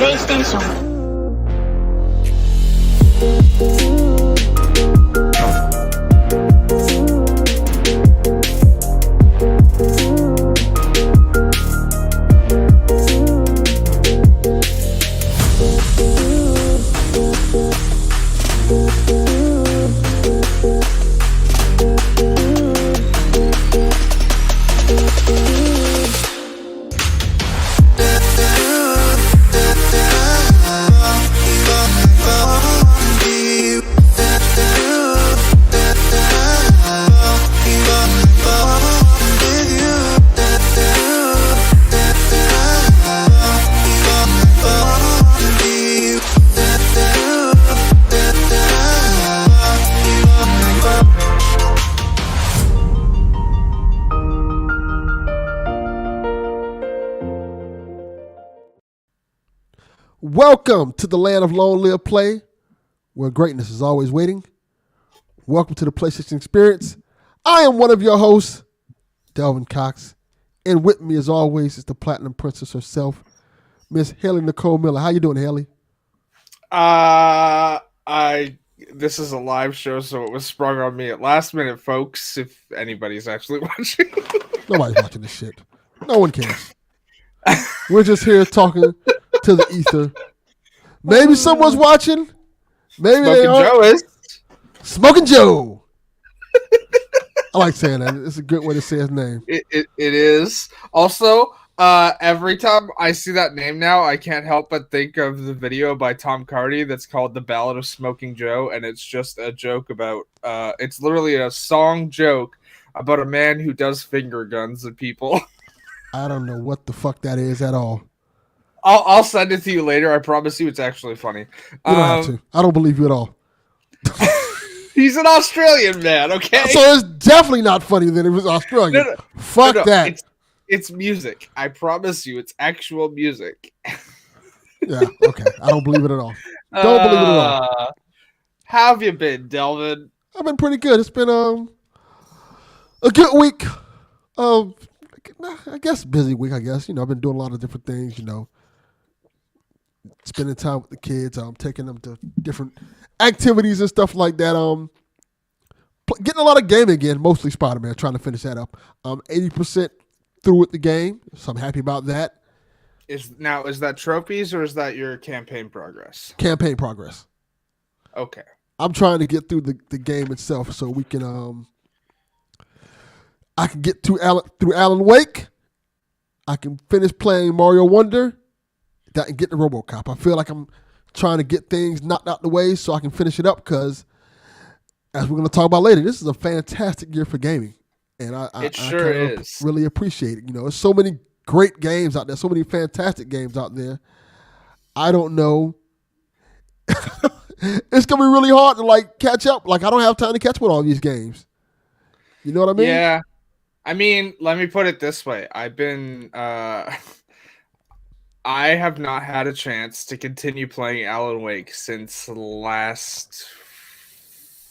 プレイステーション。Welcome to the land of Long Live Play, where greatness is always waiting. Welcome to the PlayStation Experience. I am one of your hosts, Delvin Cox, and with me, as always, is the Platinum Princess herself, Miss Haley Nicole Miller. How you doing, Haley? This is a live show, so it was sprung on me at last minute, folks. If anybody's actually watching, Nobody's watching this shit. No one cares. We're just here talking to the ether. Maybe someone's watching. Maybe Smoking they are. Joe is. Smoking Joe. I like saying that. It's a good way to say his name. It is. Also, every time I see that name now, I can't help but think of the video by Tom Cardy that's called "The Ballad of Smoking Joe," and it's just a joke about. It's literally a song joke about a man who does finger guns at people. I don't know what the fuck that is at all. I'll send it to you later. I promise you, it's actually funny. You don't have to. I don't believe you at all. He's an Australian man, okay? So it's definitely not funny that it was Australian. No. Fuck that. It's music. I promise you, it's actual music. Yeah, okay. I don't believe it at all. Don't believe it at all. How have you been, Delvin? I've been pretty good. It's been a good week. I guess busy week, I guess. You know, I've been doing a lot of different things, you know. Spending time with the kids, taking them to different activities and stuff like that. Getting a lot of gaming again, mostly Spider-Man, trying to finish that up. 80% through with the game, so I'm happy about that. Is that trophies or is that your campaign progress? Campaign progress. Okay. I'm trying to get through the game itself so we can I can get through Alan Wake. I can finish playing Mario Wonder. That and get the RoboCop. I feel like I'm trying to get things knocked out the way so I can finish it up because, as we're going to talk about later, this is a fantastic year for gaming. And I sure is. Really appreciate it. You know, there's so many great games out there, so many fantastic games out there. I don't know. It's going to be really hard to catch up. I don't have time to catch with all these games. You know what I mean? Yeah. I mean, let me put it this way. I've been I have not had a chance to continue playing Alan Wake since last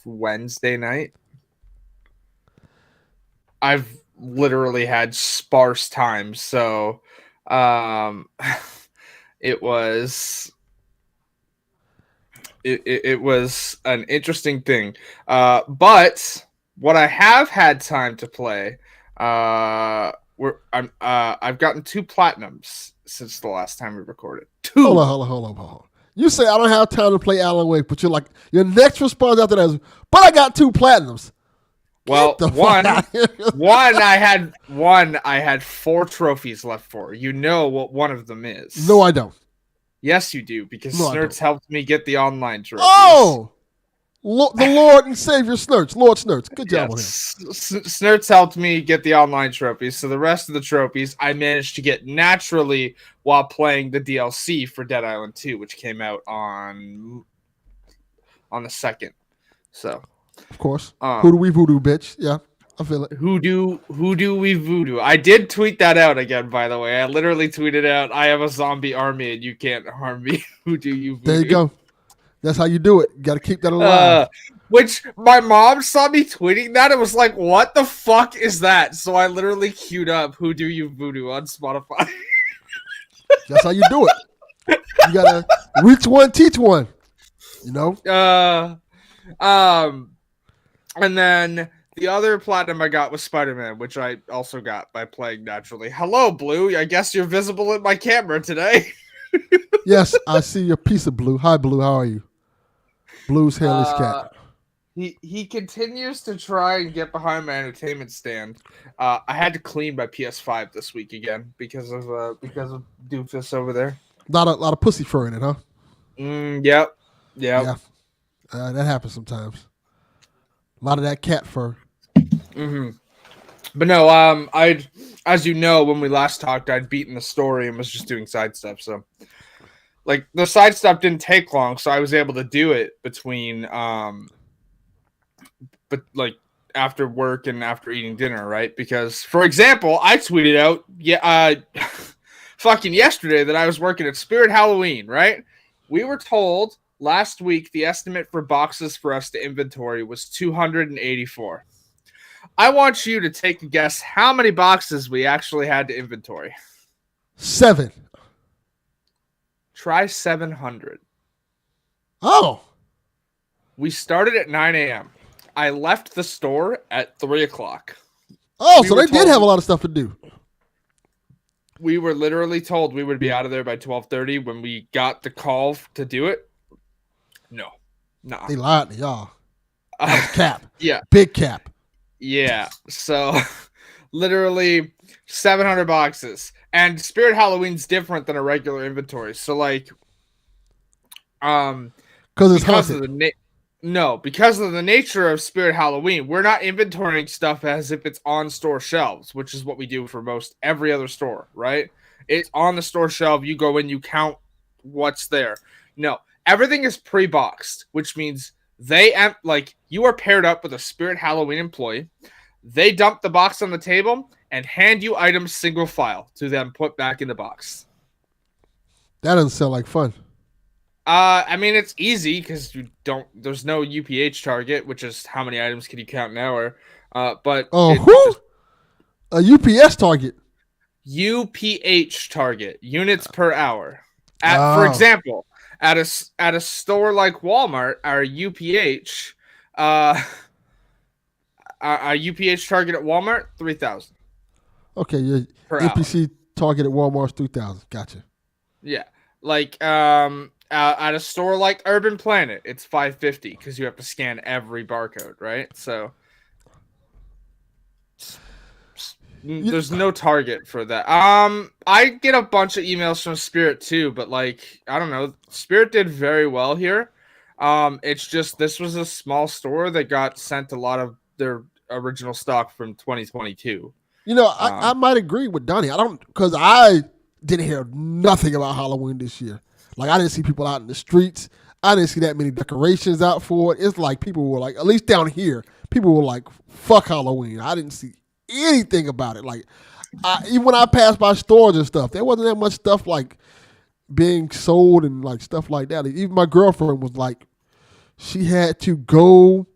Wednesday night. I've literally had sparse time, so it was an interesting thing. But what I have had time to play, I've gotten 2 platinums since the last time we recorded. 2. Hold on. You say I don't have time to play Alan Wake, but your next response after that is, but I got 2 platinums. Well, one I had 4 trophies left for. You know what one of them is. No, I don't. Yes, you do, because Snurts helped me get the online trophies. Oh! The Lord and Savior Snurts. Lord Snurts. Good job on him. Snurts helped me get the online trophies, so the rest of the trophies I managed to get naturally while playing the DLC for Dead Island 2, which came out on the 2nd. So, of course. Who do we voodoo, bitch? Yeah, I feel it. Who do we voodoo? I did tweet that out again, by the way. I literally tweeted out, I have a zombie army and you can't harm me. Who do you voodoo? There you go. That's how you do it. You got to keep that alive. Which my mom saw me tweeting that and was like, what the fuck is that? So I literally queued up Who Do You Voodoo on Spotify. That's how you do it. You gotta reach one, teach one. You know. And then the other platinum I got was Spider-Man, which I also got by playing naturally. Hello, Blue. I guess you're visible in my camera today. Yes, I see your piece of Blue. Hi, Blue. How are you? Blue's hairless cat. He continues to try and get behind my entertainment stand. I had to clean my PS5 this week again because of Doofus over there. Lot of pussy fur in it, huh? Yep. Yeah. That happens sometimes. A lot of that cat fur. Mm-hmm. But no, as you know, when we last talked, I'd beaten the story and was just doing side stuff. So, like, the side stuff didn't take long, so I was able to do it between, but like after work and after eating dinner, right? Because, for example, I tweeted out, fucking yesterday that I was working at Spirit Halloween, right? We were told last week the estimate for boxes for us to inventory was 284. I want you to take a guess how many boxes we actually had to inventory. 7. Try 700. Oh. We started at 9 a.m. I left the store at 3 o'clock. Oh, so they did have a lot of stuff to do. We were literally told we would be out of there by 12:30 when we got the call to do it. No. Nah. They lied to y'all. That was cap. Yeah. Big cap. Yeah. So literally 700 boxes. And Spirit Halloween's different than a regular inventory. So like because it's haunted. Because of the nature of Spirit Halloween, we're not inventorying stuff as if it's on store shelves, which is what we do for most every other store, right? It's on the store shelf. You go in, you count what's there. No, everything is pre-boxed, which means you are paired up with a Spirit Halloween employee. They dump the box on the table and hand you items single file to then put back in the box. That doesn't sound like fun. I mean, it's easy because there's no UPH target, which is how many items can you count an hour. But a UPS target. UPH target, units per hour. For example, at a store like Walmart, our UPH, our UPH target at Walmart 3,000. Okay, your NPC target at Walmart is 3,000. Gotcha. Yeah, like at a store like Urban Planet, it's 550 because you have to scan every barcode, right? So there's no target for that. I get a bunch of emails from Spirit too, but like I don't know, Spirit did very well here. It's just this was a small store that got sent a lot of their original stock from 2022. You know, I might agree with Donnie. Because I didn't hear nothing about Halloween this year. Like, I didn't see people out in the streets. I didn't see that many decorations out for it. It's like people were like, at least down here, people were like, fuck Halloween. I didn't see anything about it. Like, even when I passed by stores and stuff, there wasn't that much stuff like being sold and like stuff like that. Even my girlfriend was like, she had to go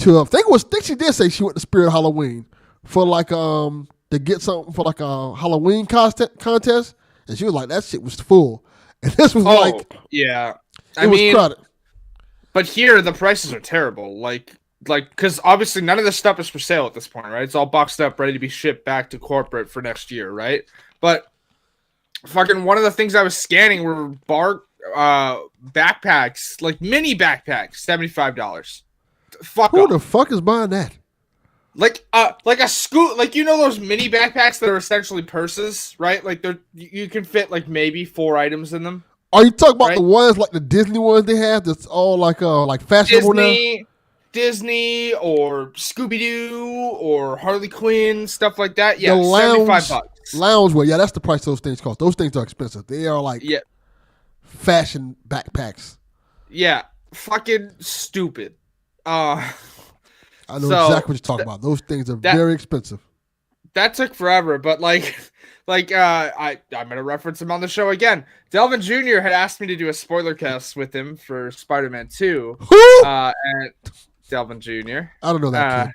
to, I think she did say she went to Spirit Halloween for like, to get something for like a Halloween contest. And she was like, that shit was full. And this was yeah. It was crowded. But here, the prices are terrible. Like, because obviously none of this stuff is for sale at this point, right? It's all boxed up, ready to be shipped back to corporate for next year, right? But fucking one of the things I was scanning were backpacks, like mini backpacks, $75. Who the fuck is buying that? Like a scoot, like, you know those mini backpacks that are essentially purses, right? Like you can fit like maybe 4 items in them. Are you talking about the ones like the Disney ones they have? That's all like fashionable now. Disney or Scooby Doo or Harley Quinn, stuff like that. Yeah, $75. Loungewear, yeah, that's the price those things cost. Those things are expensive. They are like fashion backpacks. Yeah, fucking stupid. I know exactly what you're talking about. Those things are very expensive. That took forever, but I'm gonna reference him on the show again. Delvin Jr. had asked me to do a spoiler cast with him for Spider-Man 2. Who? And Delvin Jr. I don't know that kid.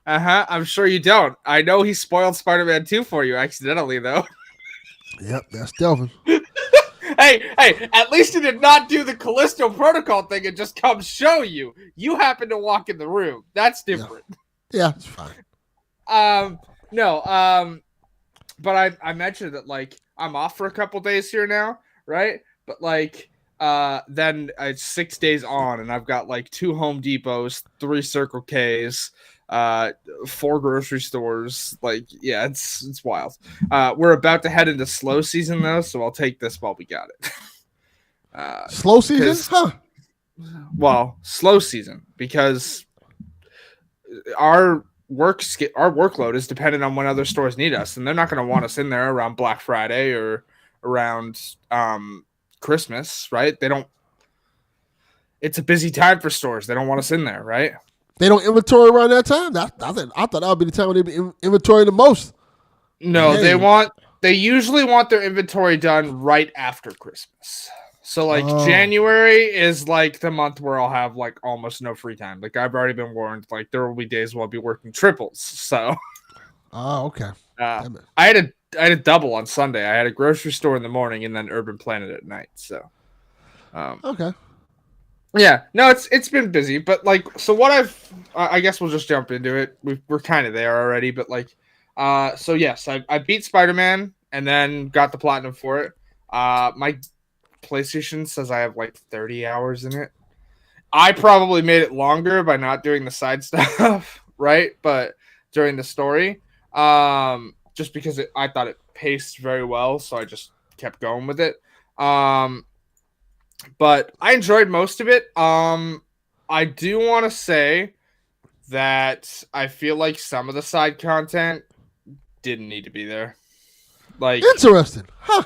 I'm sure you don't. I know he spoiled Spider-Man 2 for you accidentally, though. Yep, that's Delvin. Hey, hey, at least he did not do the Callisto Protocol thing and just come show you. You happen to walk in the room. That's different. Yeah, it's fine. No, but I mentioned that, like, I'm off for a couple days here now, right? But, like, then it's 6 days on, and I've got, like, 2 Home Depots, 3 Circle Ks, 4 grocery stores. Like, yeah, it's wild. We're about to head into slow season, though, so I'll take this while we got it. Slow season? Huh. Well, slow season, because our workload is dependent on when other stores need us, and they're not going to want us in there around Black Friday or around Christmas, right? They don't. It's a busy time for stores. They don't want us in there, right? They don't inventory around that time. I thought that would be the time when they be inventorying the most. No, they usually want their inventory done right after Christmas. So, like, January is, like, the month where I'll have, like, almost no free time. Like, I've already been warned. Like, there will be days where I'll be working triples. So, okay. I had a double on Sunday. I had a grocery store in the morning and then Urban Planet at night. So, okay. Yeah, no, it's been busy, but, like, so what I guess we'll just jump into it. We're kind of there already, but, like, so yes, I beat Spider-Man and then got the platinum for it. My PlayStation says I have like 30 hours in it. I probably made it longer by not doing the side stuff, right? But during the story, just because I thought it paced very well, so I just kept going with it. But I enjoyed most of it. I do want to say that I feel like some of the side content didn't need to be there. Like, interesting, huh?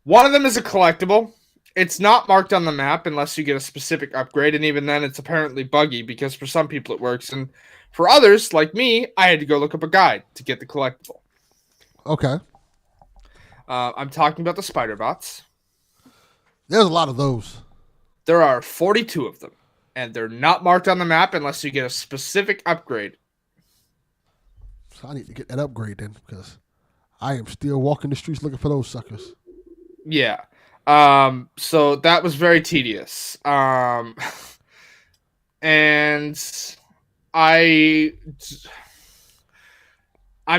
One of them is a collectible. It's not marked on the map unless you get a specific upgrade, and even then it's apparently buggy because for some people it works, and for others, like me, I had to go look up a guide to get the collectible. Okay. I'm talking about the spider bots. There's a lot of those. There are 42 of them, and they're not marked on the map unless you get a specific upgrade. So I need to get that upgrade then, because I am still walking the streets looking for those suckers. Yeah. So that was very tedious. And I'm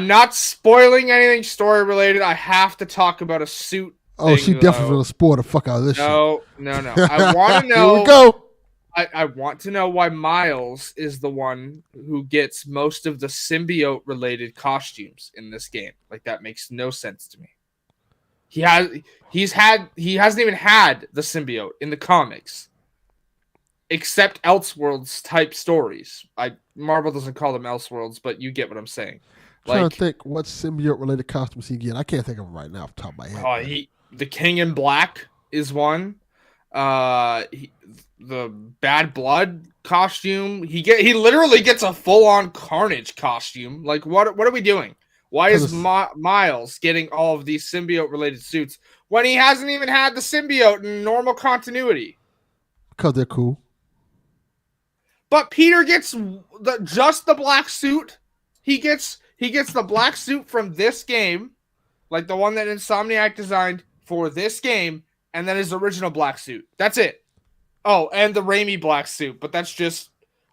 not spoiling anything story related. I have to talk about a suit. Oh, she definitely gonna spoil the fuck out of this shit. No. I want to know. Here we go. I want to know why Miles is the one who gets most of the symbiote related costumes in this game. Like, that makes no sense to me. He hasn't even had the symbiote in the comics, except Elseworlds type stories. Marvel doesn't call them Elseworlds, but you get what I'm saying. I'm trying to think what symbiote related costumes he get. I can't think of them right now off the top of my head. The King in Black is one. The Bad Blood costume. He literally gets a full on Carnage costume. Like, what are we doing? Why is Miles getting all of these symbiote-related suits when he hasn't even had the symbiote in normal continuity? Because they're cool. But Peter gets just the black suit. He gets the black suit from this game, like the one that Insomniac designed for this game, and then his original black suit. That's it. Oh, and the Raimi black suit, but that's just,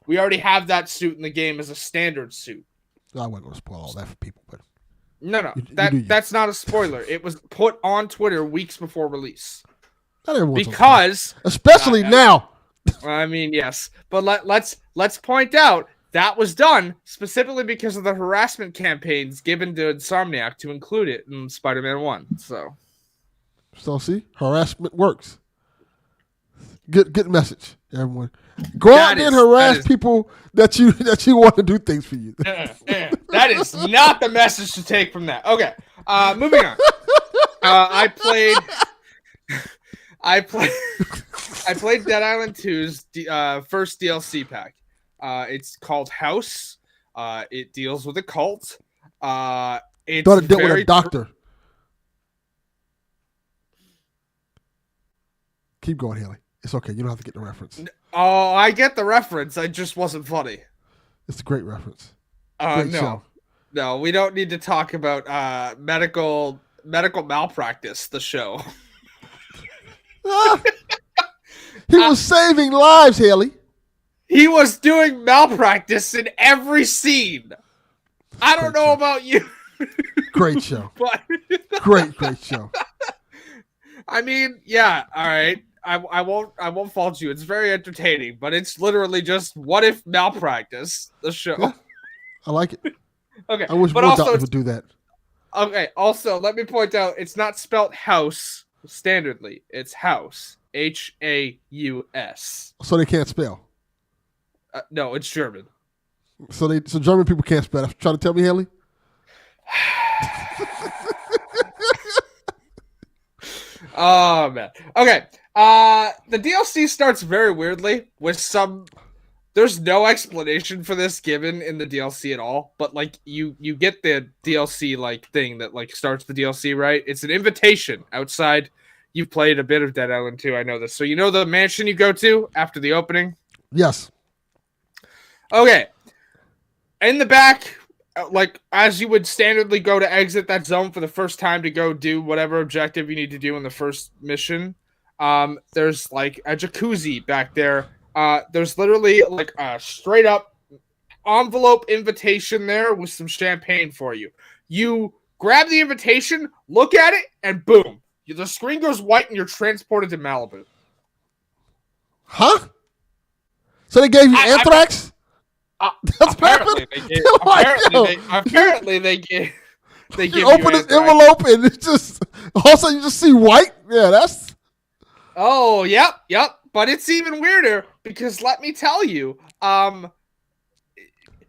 we already have that suit in the game as a standard suit. I wasn't going to spoil all that for people, but no, that's not a spoiler. It was put on Twitter weeks before release. Not everyone's because, especially now. I mean, yes, but let's point out that was done specifically because of the harassment campaigns given to Insomniac to include it in Spider-Man 1. So see, harassment works. Good message, everyone. Go out there and harass people that you want to do things for you. That is not the message to take from that. Okay, moving on. I played Dead Island 2's first DLC pack. It's called House. It deals with a cult. It's thought it dealt with a doctor. Keep going, Haley. It's okay. You don't have to get the reference. Oh, I get the reference. It just wasn't funny. It's a great reference. Great show. No, we don't need to talk about medical medical malpractice. The show. Ah, he was saving lives, Haley. He was doing malpractice in every scene. I don't know about you, Great show. but Great show. I mean, yeah, all right. I won't fault you. It's very entertaining, but it's literally just what if malpractice, the show. Yeah. I like it. Okay. I wish but more also doctors would do that. okay, also let me point out it's not spelt house standardly. It's house. Haus. So they can't spell. No, it's German. So German people can't spell. Trying to tell me, Haley? Oh man. Okay. The DLC starts very weirdly with some. There's no explanation for this given in the DLC at all, but like you get the DLC like thing that like starts the DLC, right? It's an invitation outside. You've played a bit of Dead Island 2, I know this. So you know the mansion you go to after the opening? Yes. Okay. In the back, like as you would standardly go to exit that zone for the first time to go do whatever objective you need to do in the first mission, there's like a jacuzzi back there. There's literally like a straight up envelope invitation there with some champagne for you. You grab the invitation, look at it, and boom. The screen goes white and you're transported to Malibu. Huh? So they gave you anthrax? That's apparently they give you open this envelope and it's just all of a sudden you just see white. Yeah, that's. Oh, yep. But it's even weirder because let me tell you,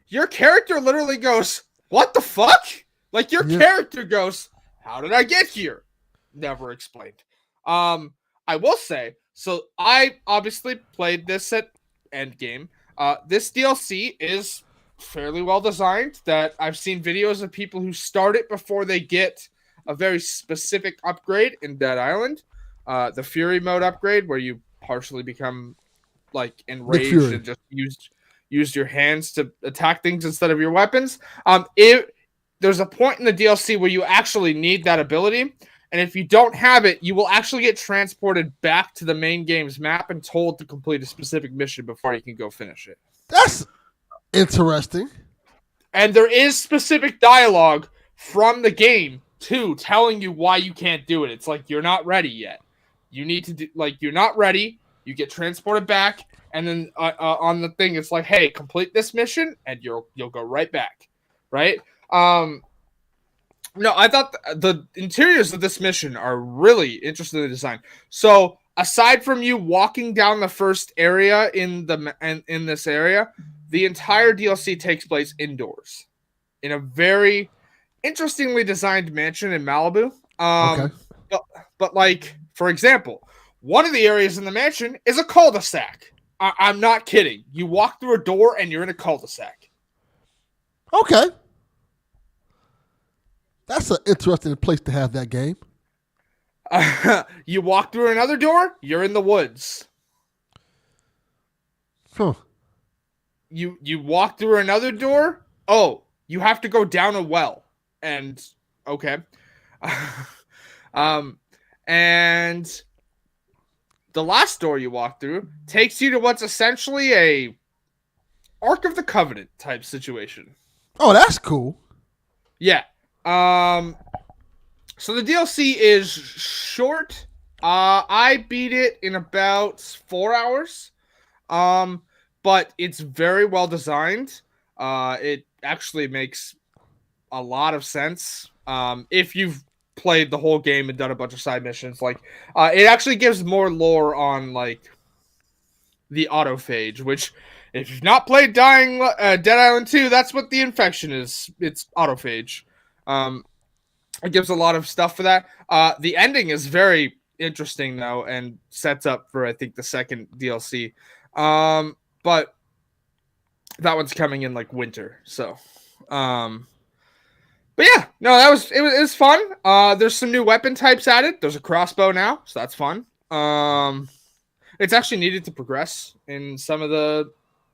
your character literally goes, "What the fuck?" Like your character goes, "How did I get here?" Never explained. I will say, so I obviously played this at Endgame. This DLC is fairly well designed. That I've seen videos of people who start it before they get a very specific upgrade in Dead Island. The Fury mode upgrade, where you partially become like enraged and just use your hands to attack things instead of your weapons. There's a point in the DLC where you actually need that ability. And if you don't have it, you will actually get transported back to the main game's map and told to complete a specific mission before you can go finish it. That's interesting. And there is specific dialogue from the game, too, telling you why you can't do it. It's like, you're not ready yet. You need to do, like, you're not ready. You get transported back. And then on the thing, it's like, hey, complete this mission, and you'll go right back. Right? No, I thought the interiors of this mission are really interestingly designed. So, aside from you walking down the first area in this area, the entire DLC takes place indoors in a very interestingly designed mansion in Malibu. Okay. But like, for example, one of the areas in the mansion is a cul-de-sac. I'm not kidding. You walk through a door and you're in a cul-de-sac. Okay. That's an interesting place to have that game. You walk through another door, you're in the woods. Huh. You walk through another door, oh, you have to go down a well. And okay. And the last door you walk through takes you to what's essentially a Ark of the Covenant type situation. Oh, that's cool. Yeah. So the DLC is short. I beat it in about 4 hours. But it's very well designed. It actually makes a lot of sense. If you've played the whole game and done a bunch of side missions, like it actually gives more lore on like the autophage, which if you've not played Dead Island 2, that's what the infection is. It's autophage. It gives a lot of stuff for that. The ending is very interesting though, and sets up for I think the second DLC. But that one's coming in like winter, so. But yeah, no, it was fun. There's some new weapon types added. There's a crossbow now, so that's fun. It's actually needed to progress in some of the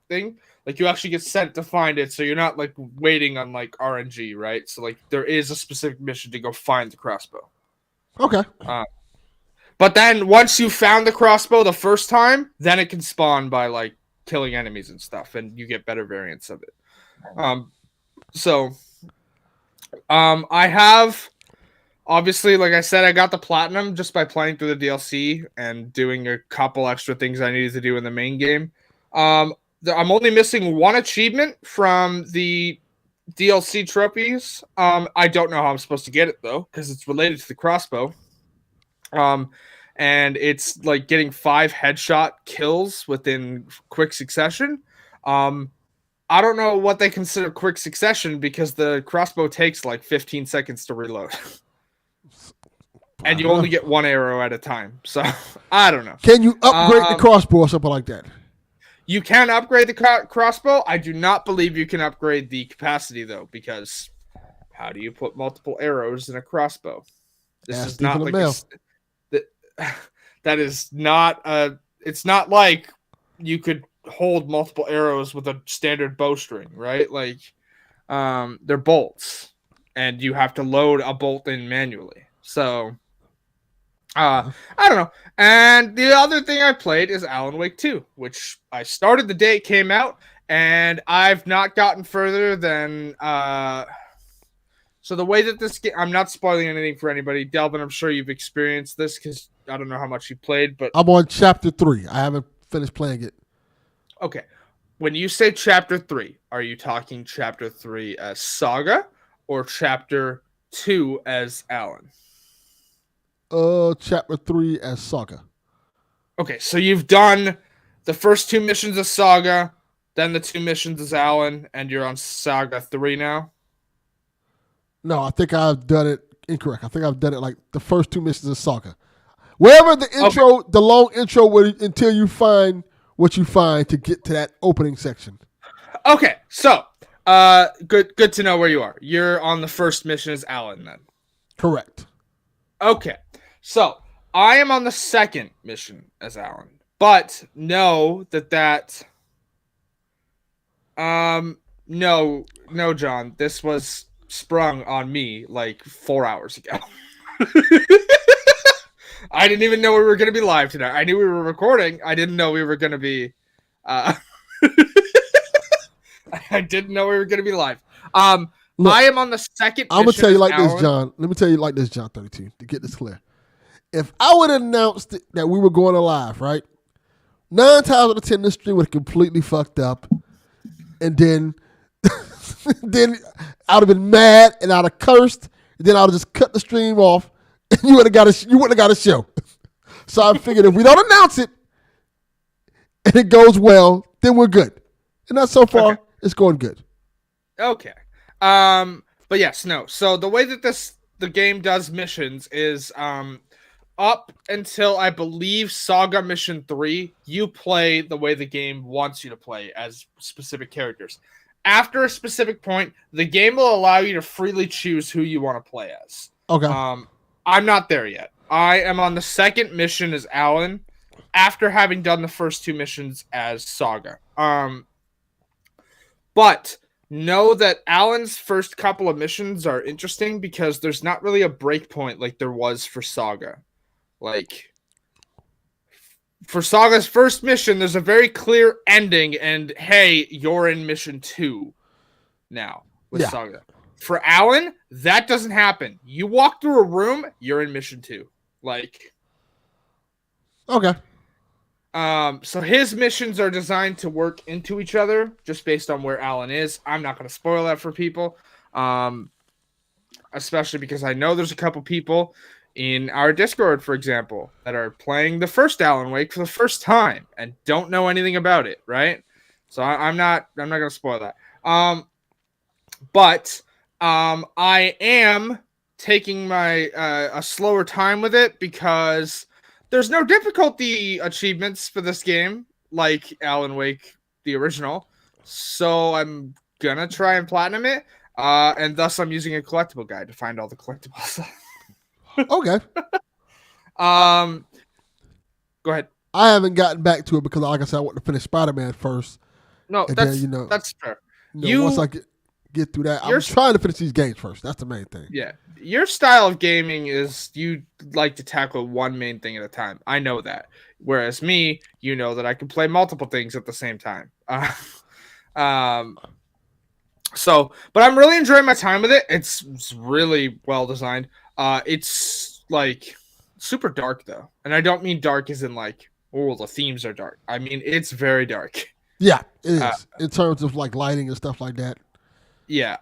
thing. Like you actually get sent to find it, so you're not like waiting on like RNG, right? So like there is a specific mission to go find the crossbow. Okay. But then once you found the crossbow the first time, then it can spawn by like killing enemies and stuff, and you get better variants of it. So I have obviously, like I said, I got the platinum just by playing through the DLC and doing a couple extra things I needed to do in the main game. I'm only missing one achievement from the DLC trophies. I don't know how I'm supposed to get it though, because it's related to the crossbow. And it's like getting 5 headshot kills within quick succession. I don't know what they consider quick succession because the crossbow takes like 15 seconds to reload. And you only get 1 arrow at a time. So, I don't know. Can you upgrade the crossbow or something like that? You can upgrade the crossbow. I do not believe you can upgrade the capacity, though, because how do you put multiple arrows in a crossbow? This is not like that is not it's not like you could hold multiple arrows with a standard bowstring, right? Like they're bolts and you have to load a bolt in manually. So I don't know. And the other thing I played is Alan Wake 2, which I started the day it came out, and I've not gotten further than so the way that this game, I'm not spoiling anything for anybody. Delvin, I'm sure you've experienced this because I don't know how much you played, but I'm on chapter 3. I haven't finished playing it. Okay. When you say chapter 3, are you talking chapter 3 as Saga or chapter 2 as Alan? Chapter 3 as Saga. Okay, so you've done the first 2 missions as Saga, then the 2 missions as Alan, and you're on Saga 3 now? No, I think I've done it incorrect. I think I've done it like the first 2 missions as Saga. Wherever the intro, the long intro, until you find what you find to get to that opening section. Okay, so good to know where you are. You're on the first mission as Alan then. Correct. Okay. So I am on the second mission as Alan, but know that no, John, this was sprung on me like 4 hours ago. I didn't even know we were going to be live tonight. I knew we were recording. I didn't know we were going to be I didn't know we were going to be live. Look, I am on the second. I'm gonna tell you like this, John. Let me tell you like this, John 32, to get this clear. If I would have announced that we were going to live, right? 9 times out of 10, the stream would have completely fucked up, and then I'd have been mad and I'd have cursed, and then I'd have just cut the stream off, and you wouldn't have got a show. So I figured if we don't announce it and it goes well, then we're good. And that's so far, It's going good. Okay. But yes, no. So the way that the game does missions is up until I believe Saga Mission 3, you play the way the game wants you to play as specific characters. After a specific point, the game will allow you to freely choose who you want to play as. Okay. I'm not there yet. I am on the second mission as Alan after having done the first 2 missions as Saga. But know that Alan's first couple of missions are interesting because there's not really a breakpoint like there was for Saga. Like, for Saga's first mission, there's a very clear ending, and hey, you're in mission 2 now with Saga. For Alan, that doesn't happen. You walk through a room, you're in mission 2. Like, okay. So his missions are designed to work into each other just based on where Alan is. I'm not going to spoil that for people, especially because I know there's a couple people in our Discord, for example, that are playing the first Alan Wake for the first time and don't know anything about it, right? So I'm not going to spoil that. But I am taking my a slower time with it because there's no difficulty achievements for this game, like Alan Wake, the original. So I'm gonna try and platinum it, and thus I'm using a collectible guide to find all the collectibles. Okay. Go ahead. I haven't gotten back to it because, like I said, I want to finish Spider-Man first. No, and that's then, that's fair. Once I get, get through that. I'm Your trying to finish these games first. That's the main thing. Yeah. Your style of gaming is you like to tackle one main thing at a time. I know that. Whereas me, you know that I can play multiple things at the same time. Um, but I'm really enjoying my time with it. It's really well designed. It's like super dark though. And I don't mean dark as in like, oh, the themes are dark. I mean, it's very dark. Yeah, it is. In terms of like lighting and stuff like that. Yeah.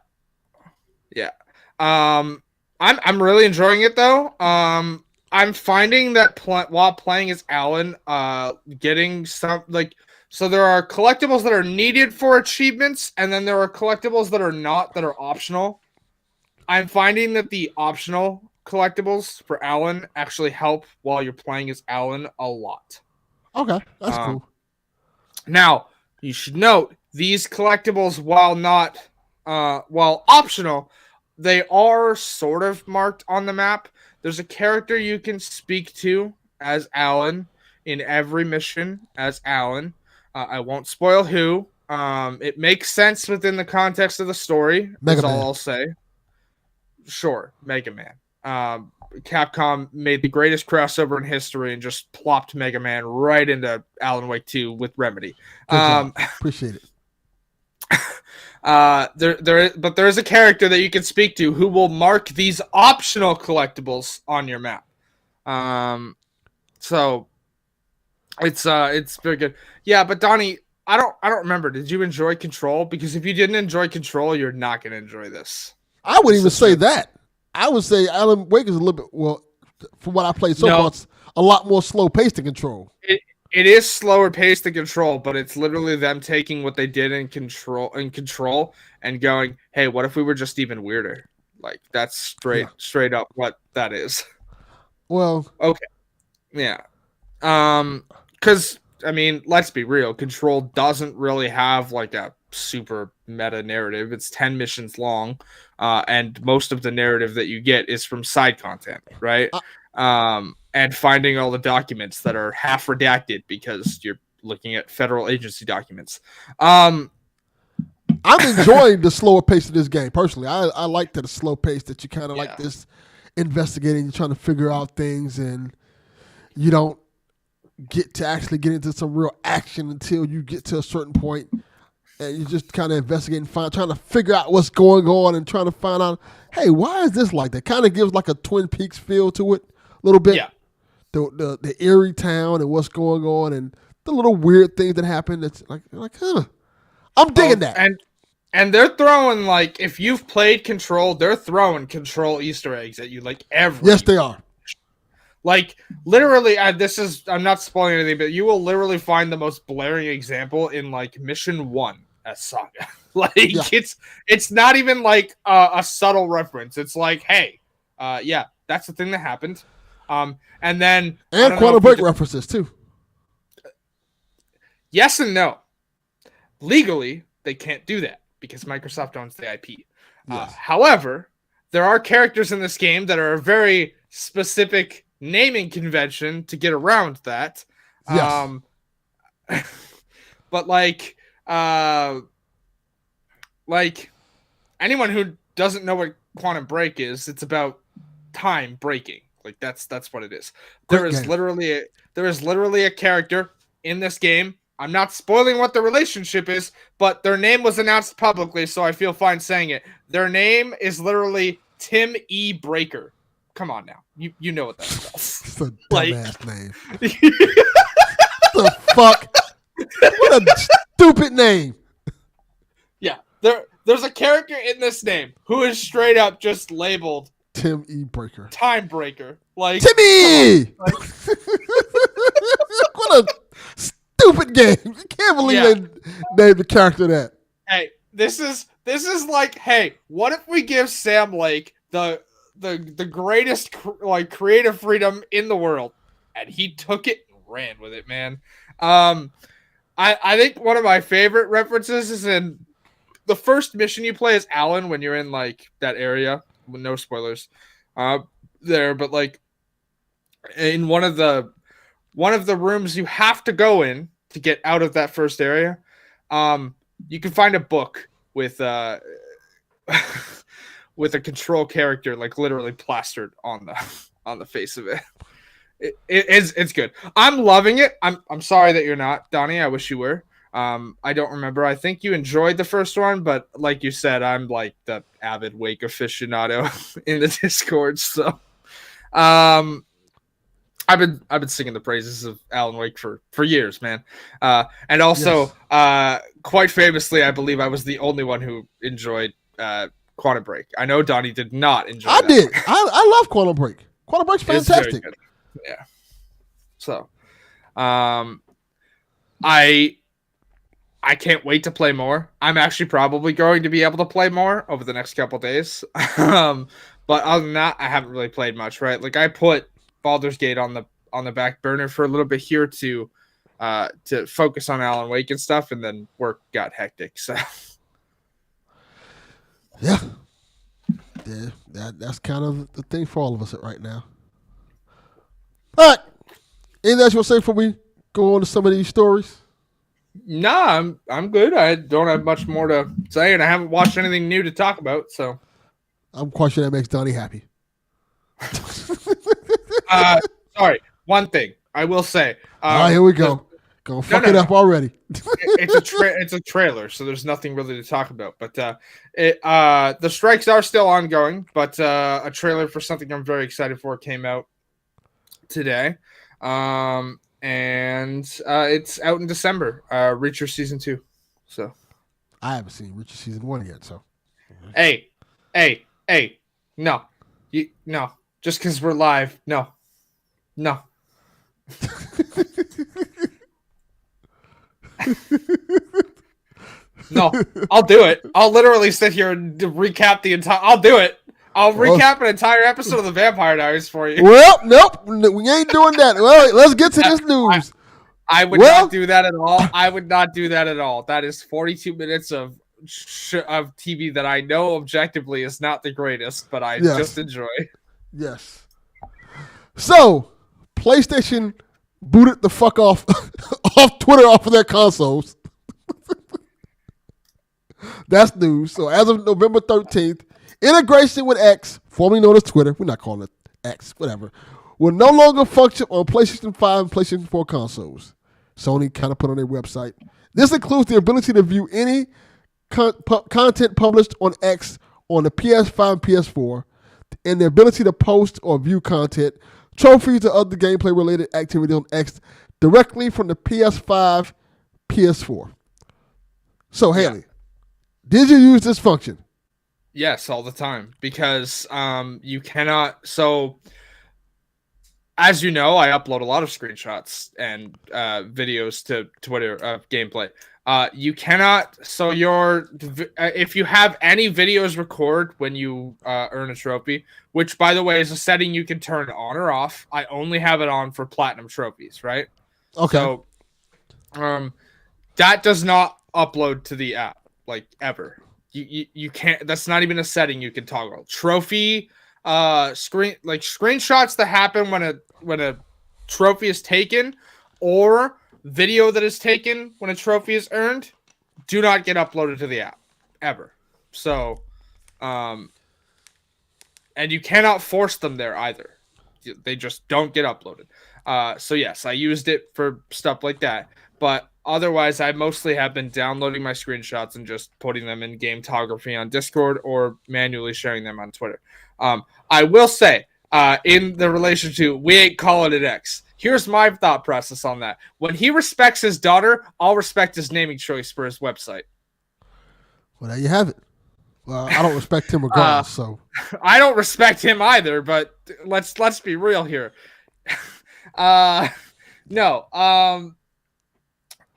Yeah. I'm really enjoying it though. I'm finding that while playing as Alan, getting some so there are collectibles that are needed for achievements, and then there are collectibles that are not, that are optional. I'm finding that the optional collectibles for Alan actually help while you're playing as Alan a lot. Okay, that's cool. Now, you should note these collectibles, while optional, they are sort of marked on the map. There's a character you can speak to as Alan in every mission as Alan. I won't spoil who. It makes sense within the context of the story. That's all I'll say. Sure, Mega Man. Capcom made the greatest crossover in history and just plopped Mega Man right into Alan Wake 2 with Remedy. Appreciate it. But there is a character that you can speak to who will mark these optional collectibles on your map. So it's very good. Yeah, but Donnie, I don't remember. Did you enjoy Control? Because if you didn't enjoy Control, you're not going to enjoy this. I wouldn't even say that. I would say Alan Wake is a little bit, well, from what I played so far, it's a lot more slow paced than Control. It is slower paced than Control, but it's literally them taking what they did in Control and going, hey, what if we were just even weirder? Like, that's straight up what that is. Well, okay. Yeah. Because, I mean, let's be real. Control doesn't really have like a super meta narrative. It's 10 missions long, and most of the narrative that you get is from side content, right? And finding all the documents that are half redacted because you're looking at federal agency documents. I'm enjoying the slower pace of this game personally. I like that slow pace, that you kind of like this investigating, you're trying to figure out things, and you don't get to actually get into some real action until you get to a certain point, and you just kind of investigating, trying to figure out what's going on and trying to find out, hey, why is this like that? Kind of gives like a Twin Peaks feel to it a little bit. Yeah. The eerie town and what's going on and the little weird things that happen. That's like I'm digging that. And they're throwing, like, if you've played Control, they're throwing Control Easter eggs at you like every. Yes, they are. Like, literally, I'm not spoiling anything, but you will literally find the most blaring example in like Mission 1 as Saga. It's not even like a subtle reference. It's like, hey, that's the thing that happened. And Quantum Break references too. Yes and no. Legally, they can't do that because Microsoft owns the IP. Yes. However, there are characters in this game that are a very specific naming convention to get around that. Yes. But like anyone who doesn't know what Quantum Break is, it's about time breaking. Like that's what it is. There is literally a character in this game. I'm not spoiling what the relationship is, but their name was announced publicly, so I feel fine saying it. Their name is literally Tim E. Breaker. Come on now. You know what that spells. It's a dumbass name. The fuck? What a stupid name. Yeah. There's a character in this name who is straight up just labeled Tim E. Breaker. Time Breaker. Like Timmy! What a stupid game. I can't believe they named the character that. Hey, this is like, hey, what if we give Sam Lake the greatest creative freedom in the world, and he took it and ran with it, man. I think one of my favorite references is in the first mission you play as Alan when you're in like that area. No spoilers there, but like in one of the rooms you have to go in to get out of that first area, you can find a book with with a control character like literally plastered on the face of it. It's good. I'm loving it. I'm sorry that you're not, Donnie. I wish you were. I don't remember. I think you enjoyed the first one, but like you said, I'm like the avid Wake aficionado in the Discord. So, I've been singing the praises of Alan Wake for years, man. And also, quite famously, I believe I was the only one who enjoyed Quantum Break. I know Donnie did not enjoy. I did. I love Quantum Break. Quantum Break's fantastic. Yeah. So, I can't wait to play more. I'm actually probably going to be able to play more over the next couple days. But other than that, I haven't really played much, right? Like I put Baldur's Gate on the back burner for a little bit here to focus on Alan Wake and stuff, and then work got hectic. So yeah, that's kind of the thing for all of us right now. All right, anything else you want to say before we go on to some of these stories? Nah, I'm good. I don't have much more to say, and I haven't watched anything new to talk about. So I'm quite sure that makes Donnie happy. Sorry, one thing I will say. All right, here we go. Go fuck it up already. It's a trailer, so there's nothing really to talk about. But the strikes are still ongoing. But a trailer for something I'm very excited for came out today, and it's out in December. Reacher season 2. So I haven't seen Reacher season 1 yet. So hey, no, no. Just because we're live, no. No, I'll do it. I'll literally sit here and recap the entire. I'll do it. I'll recap an entire episode of the Vampire Diaries for you. Well, nope, we ain't doing that. Well, let's get to this news. I would not do that at all. I would not do that at all. That is 42 minutes of TV that I know objectively is not the greatest, but I just enjoy. Yes. So, PlayStation booted the fuck off Twitter off of their consoles. That's news. So as of November 13th, integration with X, formerly known as Twitter, we're not calling it X, whatever, will no longer function on PlayStation 5 and PlayStation 4 consoles. Sony kind of put on their website. This includes the ability to view any content published on X on the PS5 and PS4, and the ability to post or view content, trophies, or other gameplay-related activity on X directly from the PS5, PS4. So, Haley, did you use this function? Yes, all the time, because you cannot. So, as you know, I upload a lot of screenshots and videos to Twitter of gameplay. You cannot. So if you have any videos record when you earn a trophy, which by the way is a setting you can turn on or off. I only have it on for platinum trophies, right? Okay. So, that does not upload to the app like ever. You can't. That's not even a setting you can toggle. Trophy screenshots that happen when a trophy is taken, or video that is taken when a trophy is earned, do not get uploaded to the app ever. So, and you cannot force them there either. They just don't get uploaded. So yes, I used it for stuff like that, but otherwise I mostly have been downloading my screenshots and just putting them in gametography on Discord or manually sharing them on Twitter. I will say, in the relation to we ain't calling it X, here's my thought process on that. When he respects his daughter, I'll respect his naming choice for his website. Well, there you have it. Well, I don't respect him regardless, so. I don't respect him either, but let's be real here. No.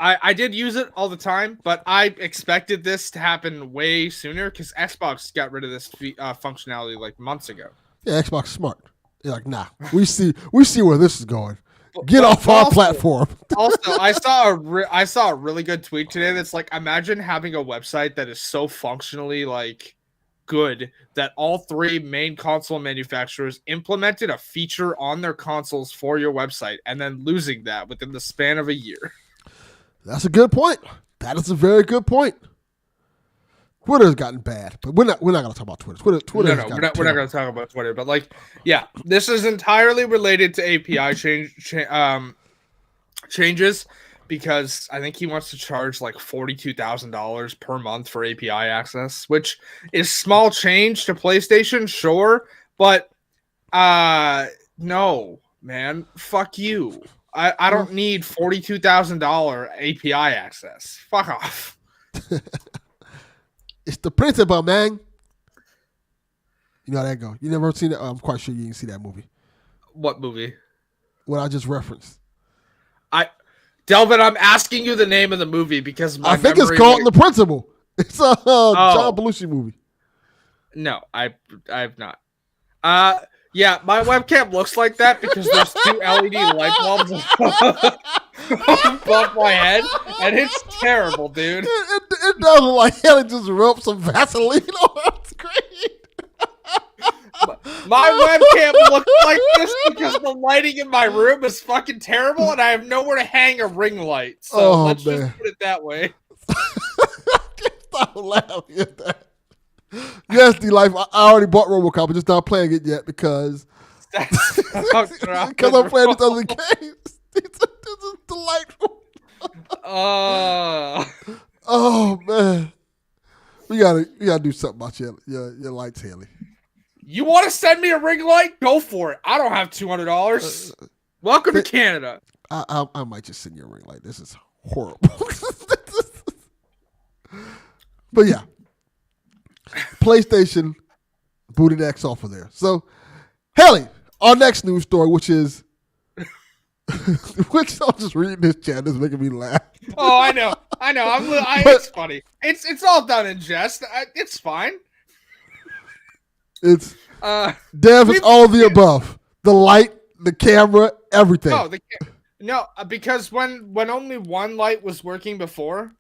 I did use it all the time, but I expected this to happen way sooner because Xbox got rid of this functionality like months ago. Yeah, Xbox smart. They're like, nah, we see where this is going. Get off our platform. Also, I saw a really good tweet today that's like, imagine having a website that is so functionally like good that all three main console manufacturers implemented a feature on their consoles for your website and then losing that within the span of a year. That's a good point. That is a very good point. Twitter's gotten bad, but we're not gonna talk about Twitter. Twitter No, has no, gotten we're not terrible. going to talk about Twitter, but like, yeah, this is entirely related to API changes because I think he wants to charge like $42,000 per month for API access, which is small change to PlayStation, sure, but no, man, fuck you. I don't need $42,000 API access. Fuck off. It's the principle, man. You know how that go. You never seen that? I'm quite sure you didn't see that movie. What movie? What I just referenced. Delvin, I'm asking you the name of the movie because my I think it's memory called might- The Principal. It's a John Belushi movie. No, I've not. Yeah, my webcam looks like that because there's two LED light bulbs above my head, and it's terrible, dude. It does look like Haley just rubbed some Vaseline on her screen. My webcam looks like this because the lighting in my room is fucking terrible, and I have nowhere to hang a ring light. So let's just put it that way. Stop laughing at that. Yes, D-Life, I already bought RoboCop, but just not playing it yet because I'm playing these other games. This is delightful. Oh man, we gotta do something about your lights, Haley. You want to send me a ring light? Go for it. I don't have $200. Welcome to Canada. I might just send you a ring light. This is horrible. But yeah, PlayStation booted X off of there. So, Haley, our next news story, which I'm just reading this chat, is making me laugh. Oh, I know. It's funny. It's all done in jest. It's fine. It's Dev is all of the above. The light, the camera, everything. No, because when only one light was working before,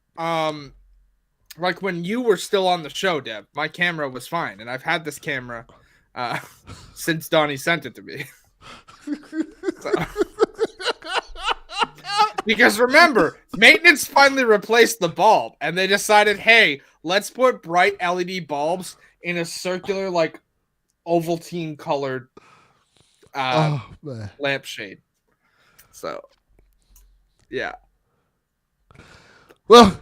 like when you were still on the show, Deb, my camera was fine, and I've had this camera since Donnie sent it to me. So. Because remember, maintenance finally replaced the bulb, and they decided, hey, let's put bright LED bulbs in a circular, like, Ovaltine colored lampshade. So, yeah. Well,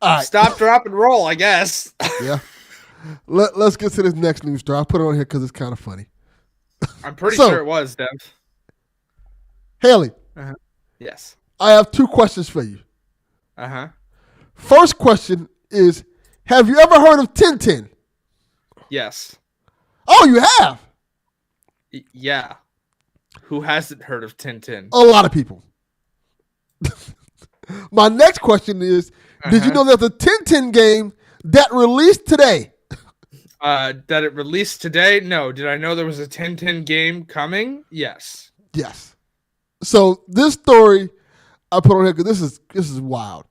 all right. Stop, drop, and roll, I guess. Yeah. Let's get to this next news story. I'll put it on here because it's kind of funny. I'm pretty sure it was, Dev. Haley. Uh-huh. Yes. I have two questions for you. Uh-huh. First question is, have you ever heard of Tintin? Yes. Oh, you have? Yeah. Who hasn't heard of Tintin? A lot of people. My next question is, did you know there's a Tintin game that released today? That it released today? No. Did I know there was a Tintin game coming? Yes. Yes. So this story I put on here because this is wild.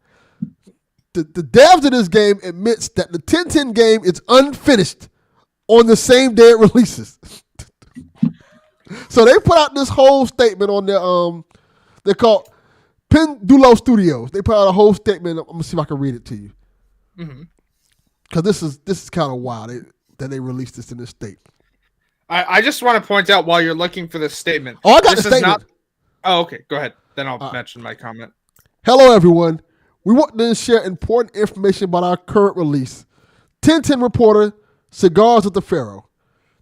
The devs of this game admits that the Tintin game is unfinished on the same day it releases. So they put out this whole statement on their they're called Pendulo Studios. They put out a whole statement. I'm gonna see if I can read it to you. Because this is kind of wild that they released this in this state. I just want to point out while you're looking for this statement. Oh, I got the statement. Oh, okay. Go ahead. Then I'll mention my comment. Hello, everyone. We want to share important information about our current release. Tintin Reporter, Cigars with the Pharaoh.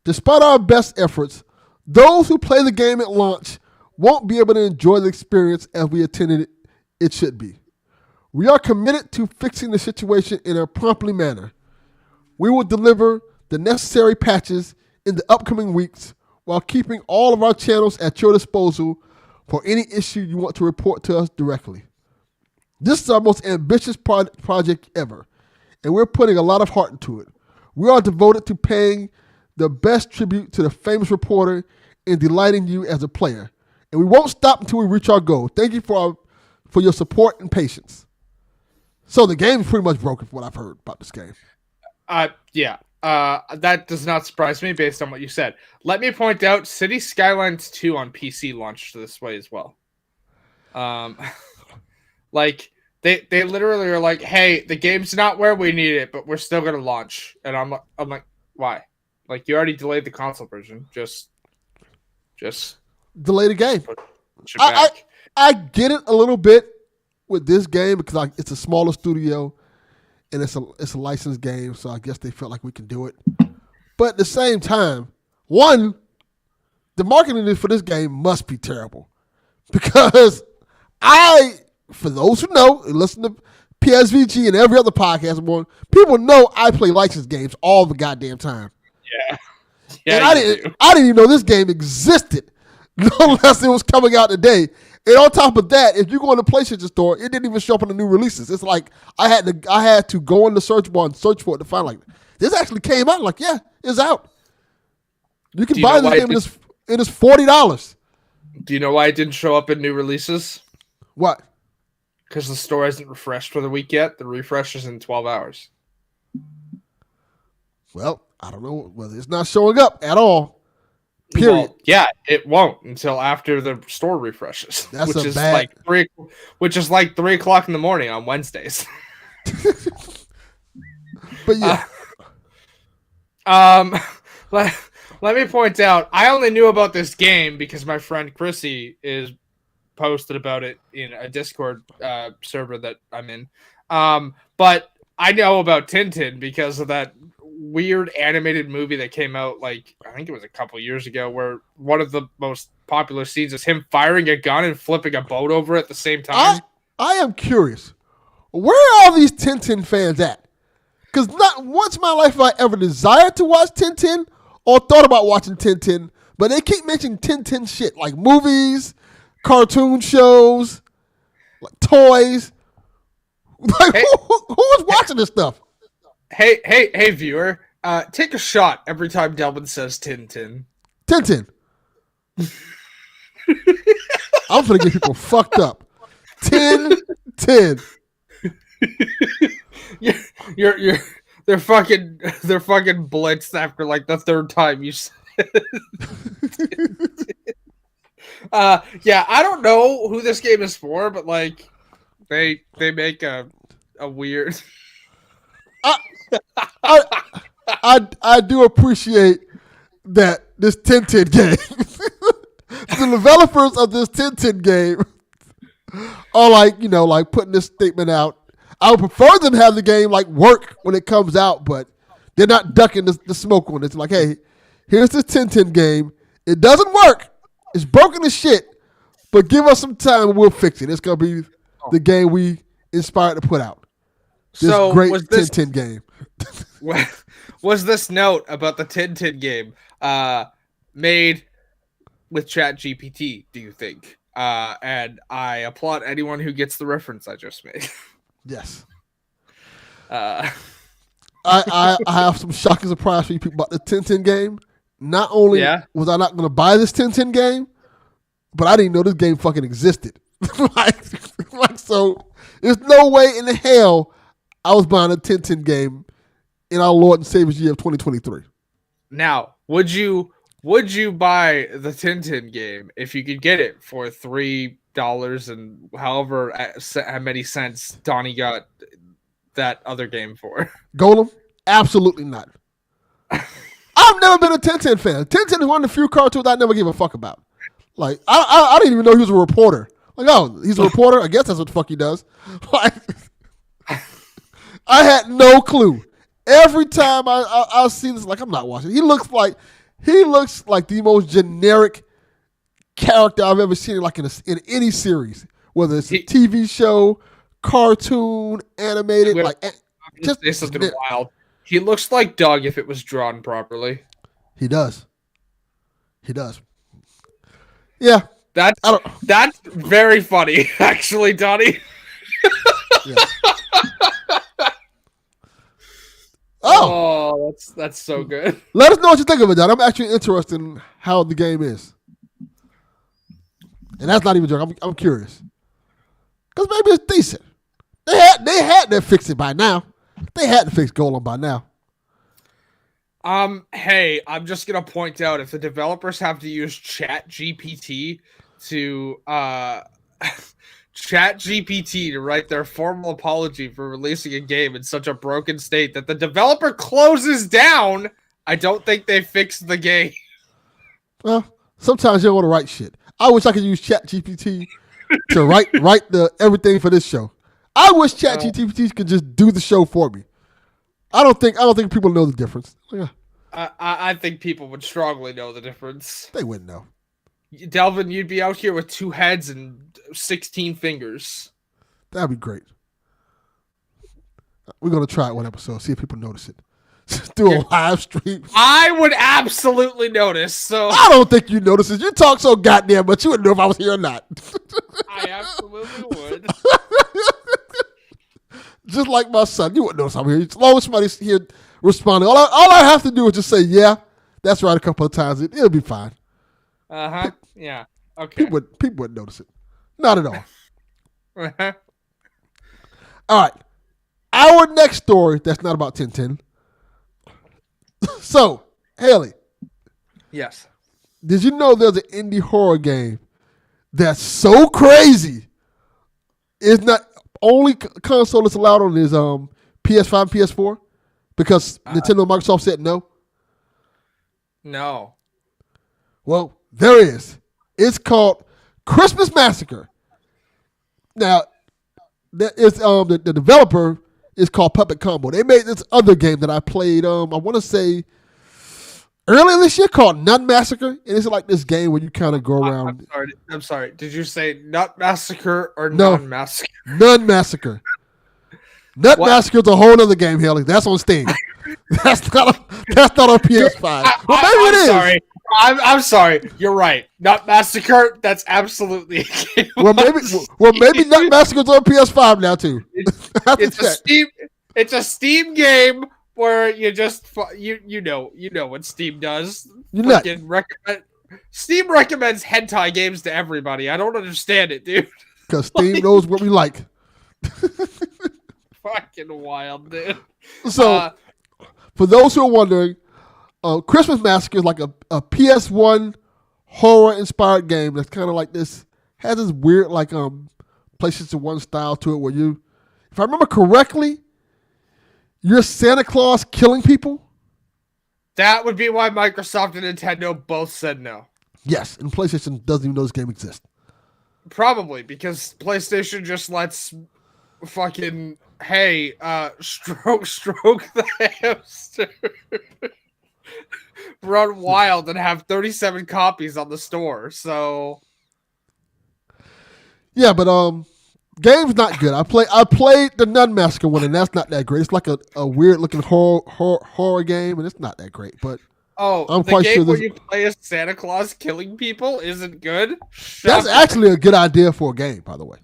Despite our best efforts, those who play the game at launch won't be able to enjoy the experience as we intended it should be. We are committed to fixing the situation in a promptly manner. We will deliver the necessary patches in the upcoming weeks while keeping all of our channels at your disposal for any issue you want to report to us directly. This is our most ambitious project ever, and we're putting a lot of heart into it. We are devoted to paying the best tribute to the famous reporter and delighting you as a player. And we won't stop until we reach our goal. Thank you for your support and patience. So the game is pretty much broken from what I've heard about this game. Yeah. That does not surprise me based on what you said. Let me point out, City Skylines 2 on PC launched this way as well. Like, They literally are like, hey, the game's not where we need it, but we're still gonna launch. And I'm like, why? Like, you already delayed the console version. Just Delay the game. push it I, back. I get it a little bit with this game because like it's a smaller studio and it's a licensed game, so I guess they felt like we can do it. But at the same time, one, the marketing for this game must be terrible because for those who know and listen to PSVG and every other podcast I'm on, people know I play licensed games all the goddamn time. Yeah. And Yeah, I didn't even know this game existed, no less it was coming out today. And on top of that, if you go in the PlayStation Store, it didn't even show up in the new releases. It's like I had to go in the search bar and search for it to find like this actually came out. Like, yeah, it's out. You can buy this game and it's $40. Do you know why it didn't show up in new releases? What? Because the store hasn't refreshed for the week yet. The refresh is in 12 hours. Well, I don't know whether it's not showing up at all. Period. Well, yeah, it won't until after the store refreshes. That's which a is bad- like 3 o'clock in the morning on Wednesdays. But yeah, Let me point out, I only knew about this game because my friend Chrissy is posted about it in a Discord server that I'm in. But I know about Tintin because of that weird animated movie that came out, like, I think it was a couple years ago, where one of the most popular scenes is him firing a gun and flipping a boat over at the same time. I am curious. Where are all these Tintin fans at? Because not once in my life have I ever desired to watch Tintin or thought about watching Tintin, but they keep mentioning Tintin shit, like movies, cartoon shows, like toys. Like, Hey. who is watching this stuff? Hey, viewer, take a shot every time Delvin says Tintin. Tintin. I'm gonna get people fucked up. Tin. They're fucking blitzed after like the third time you said. Yeah, I don't know who this game is for, but like they make a weird. I do appreciate that this Tintin game. The developers of this Tintin game are like putting this statement out. I would prefer them have the game like work when it comes out, but they're not ducking the smoke on it. It's like, hey, here's this Tintin game. It doesn't work. It's broken as shit, but give us some time and we'll fix it. It's gonna be the game we inspired to put out. This So great was this Tintin game. was this note about the Tintin game made with ChatGPT? Do you think? And I applaud anyone who gets the reference I just made. Yes. Uh, I have some shocking surprise for you people about the Tintin game. Not only Yeah. was I not going to buy this Tintin game, but I didn't know this game fucking existed. like, so there's no way in the hell I was buying a Tintin game in our Lord and Savior's year of 2023. Now, would you buy the Tintin game if you could get it for $3 and however how many cents Donnie got that other game for? Golem? Absolutely not. I've never been a Tintin fan. Tintin is one of the few cartoons I never gave a fuck about. Like, I didn't even know he was a reporter. Like, oh, he's a reporter? I guess that's what the fuck he does. Like, I had no clue. Every time I see this, like, I'm not watching. He looks like the most generic character I've ever seen, like in any series, whether it's a TV show, cartoon, animated, Well, like Just say something wild. He looks like Doug if it was drawn properly. He does. Yeah. That's very funny, actually, Donnie. Yeah. Oh, Oh, that's so good. let us know what you think of it, Don. I'm actually interested in how the game is, and that's not even a joke. I'm curious because maybe it's decent. They had to fix it by now. They had to fix Golem by now. Hey, I'm just gonna point out if the developers have to use Chat GPT to ChatGPT to write their formal apology for releasing a game in such a broken state that the developer closes down, I don't think they fixed the game. Well, sometimes you don't want to write shit. I wish I could use ChatGPT to write the everything for this show. I wish ChatGPT could just do the show for me. I don't think people know the difference. Yeah, I think people would strongly know the difference. they wouldn't know. Delvin, you'd be out here with 2 heads and 16 fingers. That'd be great. We're gonna try it one episode, see if people notice it. Do a live stream. I would absolutely notice. So I don't think you notice it. You talk so goddamn much, you wouldn't know if I was here or not. I absolutely would. Just like my son, you wouldn't notice I'm here. As long as somebody's here responding, all I have to do is just say, "Yeah, that's right," a couple of times. It'll be fine. Yeah. Okay. People wouldn't notice it. Not at all. Uh-huh. All right. Our next story that's not about Tintin. So, Haley, Yes. did you know there's an indie horror game that's so crazy? It's not only console that's allowed on is PS5 and PS4 because Nintendo and Microsoft said no. No. Well, there is. It's called Christmas Massacre. Now, that is the developer is called Puppet Combo. They made this other game that I played. I want to say earlier this year called Nun Massacre, and it's like this game where you kind of go around. I'm sorry. Did you say Nut Massacre or No. Non Massacre? Nun Massacre. Nut Massacre is a whole other game, Haley. That's on Steam. That's not on PS5. Well, maybe it is. Sorry. I'm sorry. You're right. Nut Massacre. That's absolutely. A game Well, maybe Nut Massacre's on PS5 now too. It's a Steam game where you just you know what Steam does. Steam recommends hentai games to everybody. I don't understand it, dude. Because Steam knows what we like. Fucking wild, dude. So, for those who are wondering, Christmas Massacre is like a PS1 horror-inspired game that's kind of like this, has this weird like PlayStation 1 style to it where you, if I remember correctly, you're Santa Claus killing people. That would be why Microsoft and Nintendo both said no. Yes, and PlayStation doesn't even know this game exists. Probably because PlayStation just lets fucking stroke the hamster run wild and have 37 copies on the store. So yeah, but game's not good. I played the Nun Massacre one, and that's not that great. It's like a weird looking horror game, and it's not that great. But I'm the quite game sure where you play as Santa Claus killing people isn't good. That's actually a good idea for a game, by the way.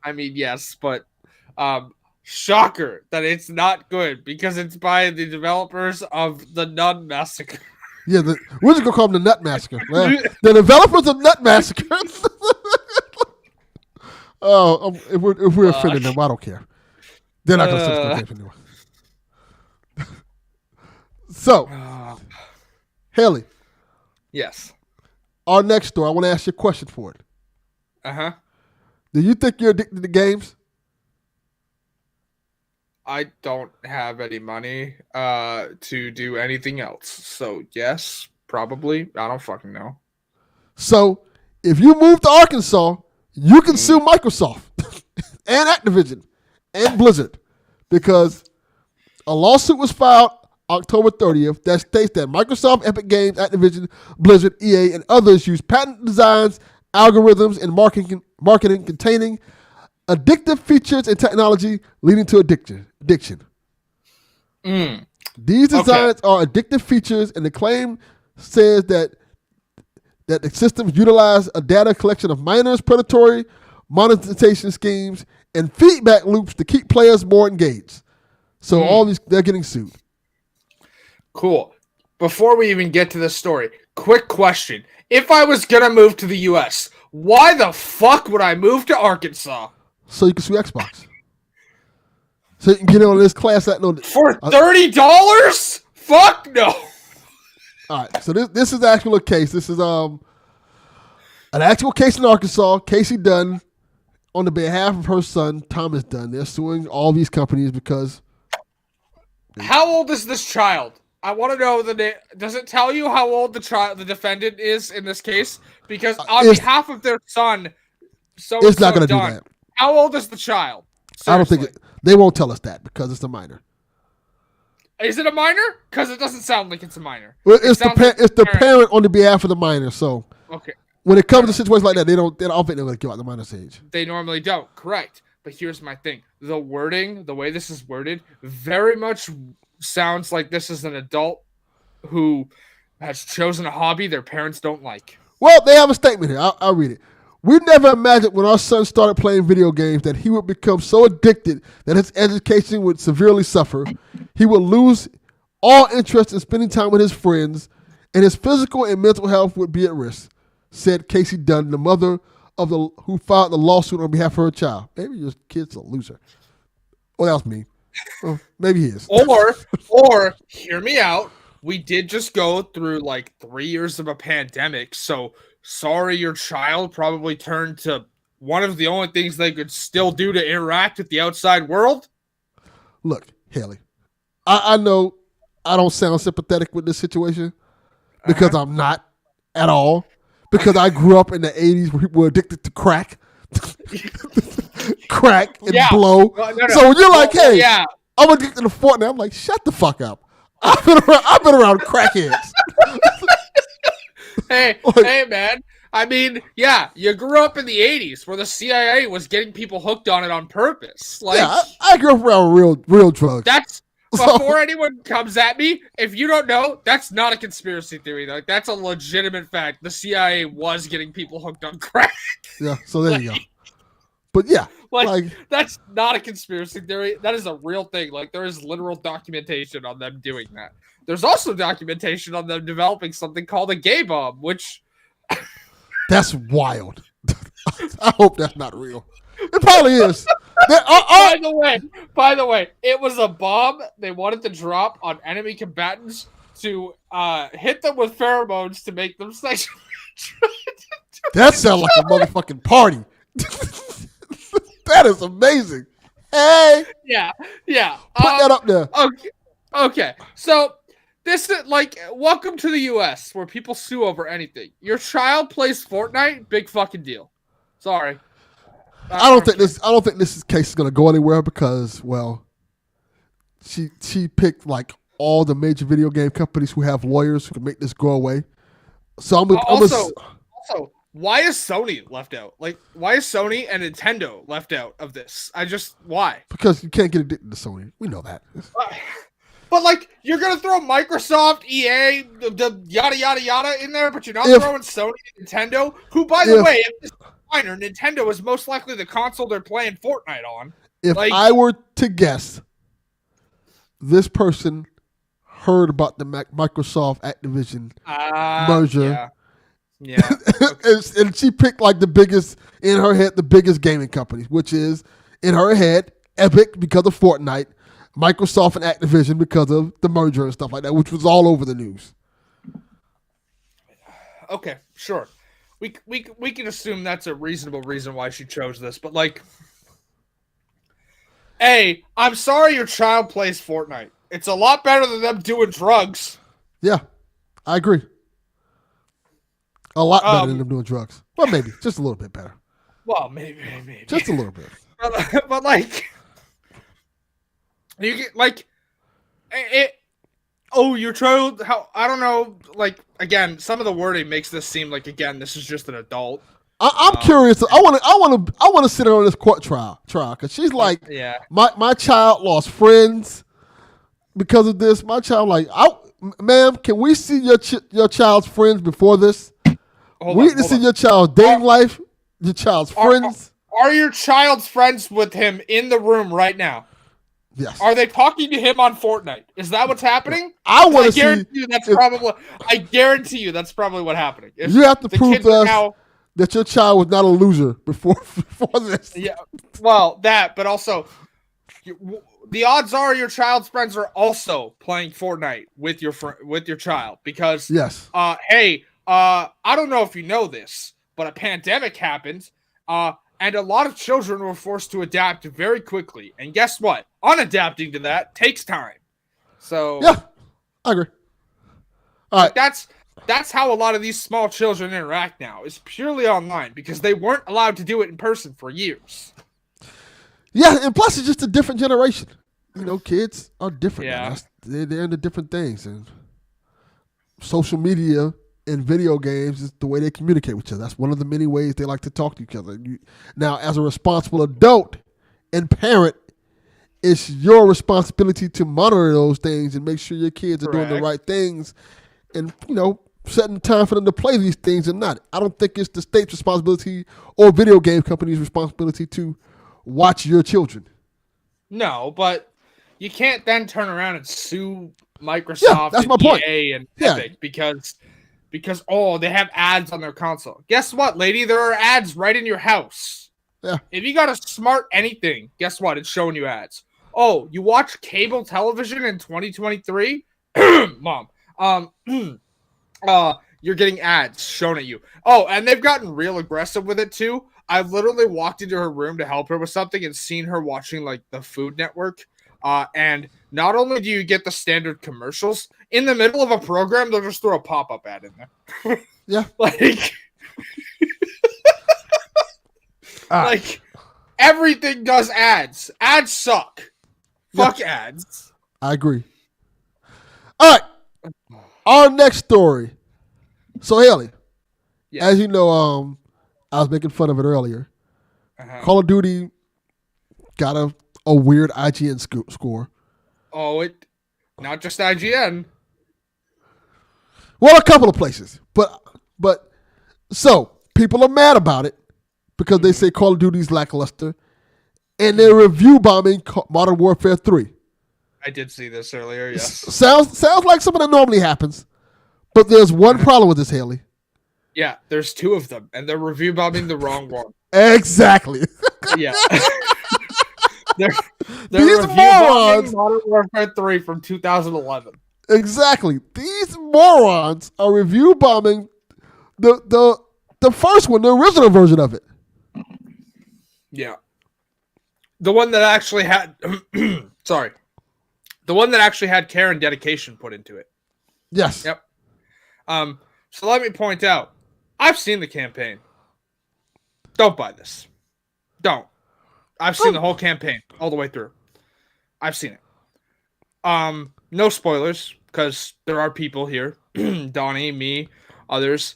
I mean, yes, but shocker that it's not good because it's by the developers of the Nun Massacre. Yeah, we're just gonna call them the Nut Massacre. The developers of Nut Massacre. If we're offending them, I don't care. They're not gonna send us anyway. So, Haley. Yes. Our next story. I want to ask you a question for it. Do you think you're addicted to games? I don't have any money to do anything else. So, yes, probably. I don't fucking know. So, if you move to Arkansas, you can sue Microsoft and Activision and Blizzard because a lawsuit was filed October 30th that states that Microsoft, Epic Games, Activision, Blizzard, EA, and others use patent designs, algorithms, and marketing containing addictive features and technology leading to addiction. These designs are addictive features, and the claim says that the systems utilize a data collection of minors, predatory monetization schemes, and feedback loops to keep players more engaged. So all these, they're getting sued. Cool. Before we even get to the story, quick question. If I was going to move to the U.S., why the fuck would I move to Arkansas? So you can sue Xbox. So you can get on this class act. For $30? Fuck no. All right. So this is the actual case. This is an actual case in Arkansas. Casey Dunn on the behalf of her son, Thomas Dunn, they're suing all these companies because How old is this child? I want to know the name. Does it tell you how old the defendant is in this case? Because on behalf of their son, it's not going to do that. How old is the child? Seriously. I don't think they won't tell us that because it's a minor. Is it a minor? Because it doesn't sound like it's a minor. Well, it's the parent on the behalf of the minor. So okay, when it comes to situations like that, they don't think they're going to give out the minor's age. They normally don't. Correct. But here's my thing: the wording, the way this is worded, very much sounds like this is an adult who has chosen a hobby their parents don't like. Well, they have a statement here. I'll read it. We never imagined when our son started playing video games that he would become so addicted that his education would severely suffer. He would lose all interest in spending time with his friends, and his physical and mental health would be at risk, said Casey Dunn, the mother of who filed the lawsuit on behalf of her child. Maybe your kid's a loser. Well, that was me. Well, maybe he is. Or hear me out. We did just go through like 3 years of a pandemic, so sorry your child probably turned to one of the only things they could still do to interact with the outside world. Look, Haley, I know I don't sound sympathetic with this situation because I'm not at all. Because I grew up in the 80s where people were addicted to crack. Crack and blow. No. So when you're like, hey, I'm addicted to Fortnite, I'm like, shut the fuck up. I've been around crackheads. Hey, man. I mean, yeah, you grew up in the 80s where the CIA was getting people hooked on it on purpose. Like, yeah, I grew up around real drugs. That's before anyone comes at me. If you don't know, that's not a conspiracy theory. Like, that's a legitimate fact. The CIA was getting people hooked on crack. Yeah, so there you go. But yeah, like that's not a conspiracy theory. That is a real thing. Like, there is literal documentation on them doing that. There's also documentation on them developing something called a gay bomb, which that's wild. I hope that's not real. It probably is. By the way, it was a bomb they wanted to drop on enemy combatants to hit them with pheromones to make them sexually attracted. That sounds like a motherfucking party. That is amazing. Hey. Yeah. Put that up there. Okay. So this is like, welcome to the U.S. where people sue over anything. Your child plays Fortnite, big fucking deal. Sorry. I don't think this case is gonna go anywhere because, well, she picked like all the major video game companies who have lawyers who can make this go away. So also, why is Sony left out? Like, why is Sony and Nintendo left out of this? Why? Because you can't get addicted to Sony. We know that. But like, you're gonna throw Microsoft, EA, the yada yada yada in there, but you're not throwing Sony and Nintendo, who, by the way, if this is minor, Nintendo is most likely the console they're playing Fortnite on. If I were to guess, this person heard about the Microsoft Activision merger. Yeah. Okay. and she picked like the biggest gaming companies, which is in her head Epic because of Fortnite, Microsoft and Activision because of the merger and stuff like that, which was all over the news. Okay, sure. We can assume that's a reasonable reason why she chose this, but like, hey, I'm sorry your child plays Fortnite. It's a lot better than them doing drugs. Yeah, I agree. A lot better than them doing drugs. Well, maybe just a little bit better. Well, maybe just a little bit. But like, you get like it. Oh, your child? How? I don't know. Like, again, some of the wording makes this seem like, again, this is just an adult. I'm curious. I want to sit her on this court trial because she's like, yeah, my child lost friends because of this. My child, like, ma'am, can we see your child's friends before this? We need to see your child's dating life, your child's friends. Are your child's friends with him in the room right now? Yes. Are they talking to him on Fortnite? Is that what's happening? I guarantee you that's probably what's happening. You have to prove to us that your child was not a loser before this. Yeah, well, that, but also, the odds are your child's friends are also playing Fortnite with your child because hey, I don't know if you know this, but a pandemic happened, And a lot of children were forced to adapt very quickly. And guess what? Unadapting to that takes time. So Yeah, I agree. All right. that's how a lot of these small children interact now. Is purely online because they weren't allowed to do it in person for years. Yeah, and plus it's just a different generation. Kids are different. Yeah. Now. They're into different things, and social media and video games is the way they communicate with each other. That's one of the many ways they like to talk to each other. Now, as a responsible adult and parent, it's your responsibility to monitor those things and make sure your kids are doing the right things, and setting time for them to play these things or not. I don't think it's the state's responsibility or video game companies' responsibility to watch your children. No, but you can't then turn around and sue Microsoft that's and my point. EA and Epic because they have ads on their console. Guess what, lady? There are ads right in your house. Yeah. If you got a smart anything, guess what? It's showing you ads. Oh, you watch cable television in 2023? Mom. You're getting ads shown at you. Oh, and they've gotten real aggressive with it too. I've literally walked into her room to help her with something and seen her watching like the Food Network. And not only do you get the standard commercials, in the middle of a program, they'll just throw a pop-up ad in there. Yeah. Like everything does ads. Ads suck. Fuck ads. I agree. All right. Our next story. So, Haley, as you know, I was making fun of it earlier. Call of Duty got a weird IGN score. Oh, not just IGN. Well, a couple of places. But so people are mad about it because they say Call of Duty's lackluster, and they're review bombing Modern Warfare 3. I did see this earlier, yes. Sounds like something that normally happens, but there's one problem with this, Haley. Yeah, there's two of them, and they're review bombing the wrong one. Exactly. Yeah. they're These review morons. bombing Modern Warfare 3 from 2011. Exactly. These morons are review bombing the first one, the original version of it. Yeah. The one that actually had sorry. The one that actually had care and dedication put into it. Yes. Yep. So let me point out, I've seen the campaign. Don't buy this. Don't. I've seen the whole campaign all the way through. I've seen it. No spoilers, because there are people here. Donnie, me, others.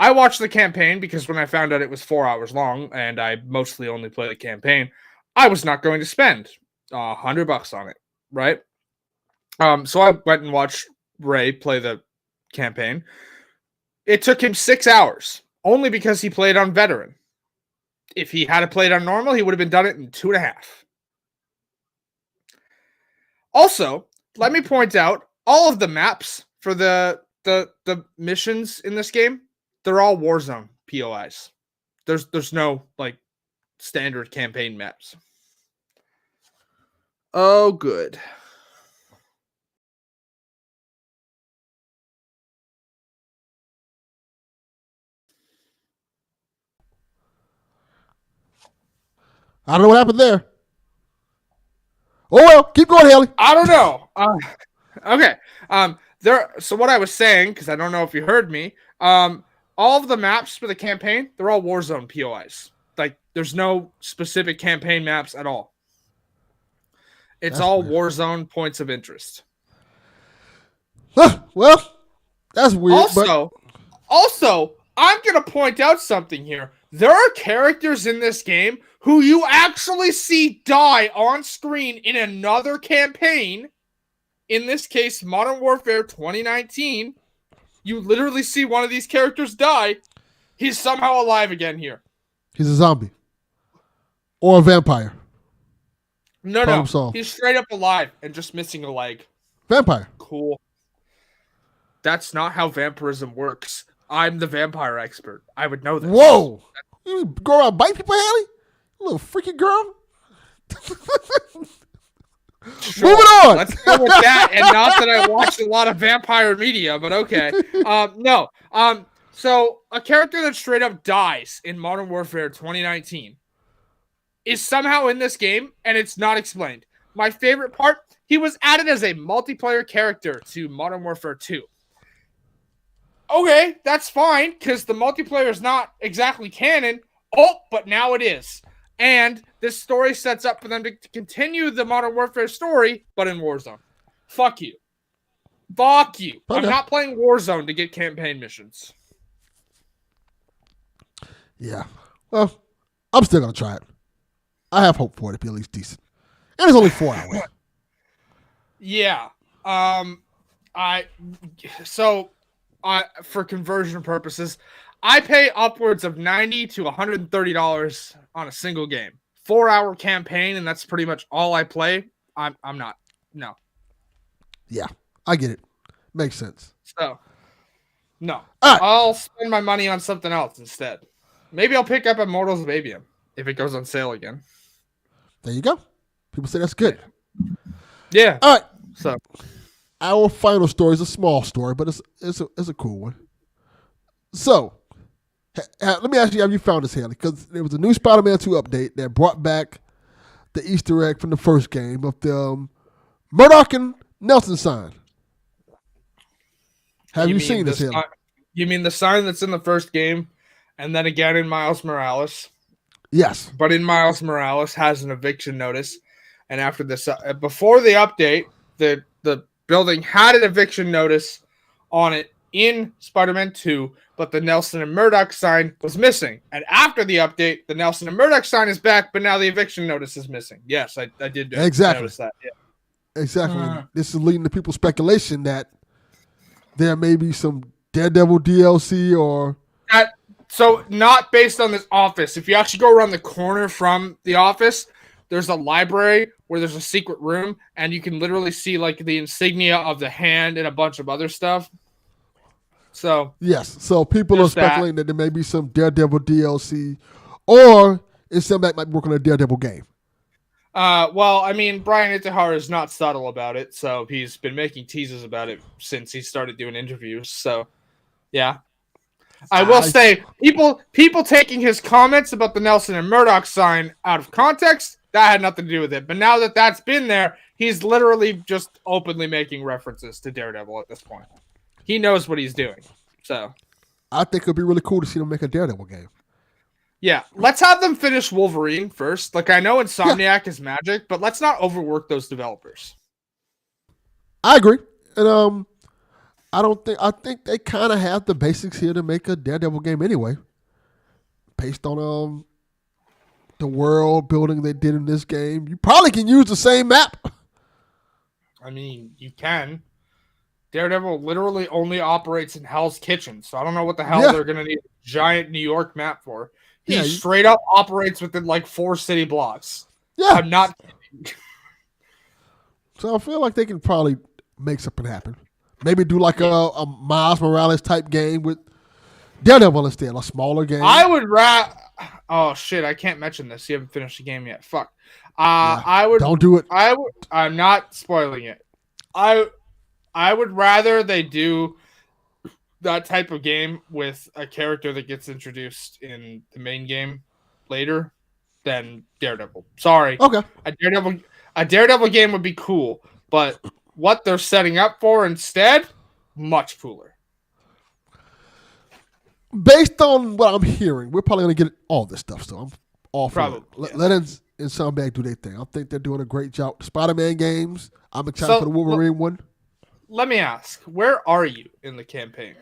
I watched the campaign because when I found out it was 4 hours long, and I mostly only play the campaign, I was not going to spend $100 on it, right? So I went and watched Ray play the campaign. It took him 6 hours, only because he played on veteran. If he had played on normal, he would have been done it in 2.5. Also, let me point out, all of the maps for the missions in this game, they're all Warzone POIs. There's no like standard campaign maps. Oh, good. I don't know what happened there. Oh well, keep going, Haley. I don't know. Okay. So what I was saying, because I don't know if you heard me, all of the maps for the campaign, they're all Warzone POIs. Like, there's no specific campaign maps at all. It's all weird. Warzone points of interest. Well, that's weird. Also, I'm going to point out something here. There are characters in this game who you actually see die on screen in another campaign. In this case, Modern Warfare 2019. You literally see one of these characters die. He's somehow alive again here. He's a zombie. Or a vampire. No. He's straight up alive and just missing a leg. Vampire. Cool. That's not how vampirism works. I'm the vampire expert. I would know this. Whoa! You go around bite people, Haley? You little freaky girl? Sure. Moving on. Let's go with that. And not that I watched a lot of vampire media, but okay. No. So a character that straight up dies in Modern Warfare 2019 is somehow in this game, and it's not explained. My favorite part, he was added as a multiplayer character to Modern Warfare 2. Okay, that's fine, because the multiplayer is not exactly canon. Oh, but now it is. And this story sets up for them to continue the Modern Warfare story, but in Warzone. Fuck you. Fuck you. Okay. I'm not playing Warzone to get campaign missions. Yeah. Well, I'm still gonna try it. I have hope for it to be at least decent. And it's only 4 hours. Yeah. For conversion purposes, I pay upwards of $90 to $130 on a single game. 4-hour campaign, and that's pretty much all I play. I'm not. No. Yeah, I get it. Makes sense. So, no. All right. I'll spend my money on something else instead. Maybe I'll pick up Immortals of Avium if it goes on sale again. There you go. People say that's good. Yeah. All right. So, our final story is a small story, but it's a cool one. So, let me ask you, have you found this, Haley? Because there was a new Spider-Man 2 update that brought back the Easter egg from the first game of the Murdoch and Nelson sign. Have you seen this, Haley? You mean the sign that's in the first game, and then again in Miles Morales? Yes. But in Miles Morales has an eviction notice, and after this, before the update, the building had an eviction notice on it in Spider-Man 2, but the Nelson and Murdoch sign was missing. And after the update, the Nelson and Murdoch sign is back, but now the eviction notice is missing. Yes, I did notice that. Yeah. Exactly. This is leading to people's speculation that there may be some Daredevil DLC or... So not based on this office. If you actually go around the corner from the office, there's a library where there's a secret room, and you can literally see like the insignia of the hand and a bunch of other stuff. So yes, so people are speculating that there may be some Daredevil DLC, or it's somebody that might work on a Daredevil game. Well, I mean, Brian Itahara is not subtle about it, so he's been making teases about it since he started doing interviews. So, yeah. I will say, people taking his comments about the Nelson and Murdoch sign out of context, that had nothing to do with it. But now that that's been there, he's literally just openly making references to Daredevil at this point. He knows what he's doing. So, I think it'd be really cool to see them make a Daredevil game. Yeah, let's have them finish Wolverine first. Like, I know Insomniac is magic, but let's not overwork those developers. I agree. And I think they kind of have the basics here to make a Daredevil game anyway. Based on the world building they did in this game. You probably can use the same map. I mean, you can. Daredevil literally only operates in Hell's Kitchen, so I don't know what the hell they're going to need a giant New York map for. He straight up operates within like 4 city blocks. Yeah. I'm not kidding. So I feel like they can probably make something happen. Maybe do like a Miles Morales type game with Daredevil instead, a smaller game. I would oh shit, I can't mention this. You haven't finished the game yet. Fuck. Don't do it. I'm not spoiling it. I would rather they do that type of game with a character that gets introduced in the main game later than Daredevil. Sorry. Okay. A Daredevil game would be cool, but what they're setting up for instead, much cooler. Based on what I'm hearing, we're probably going to get all this stuff, so I'm all for it. Let Insomniac do their thing. I think they're doing a great job. Spider-Man games. I'm excited for the Wolverine one. Let me ask, where are you in the campaign?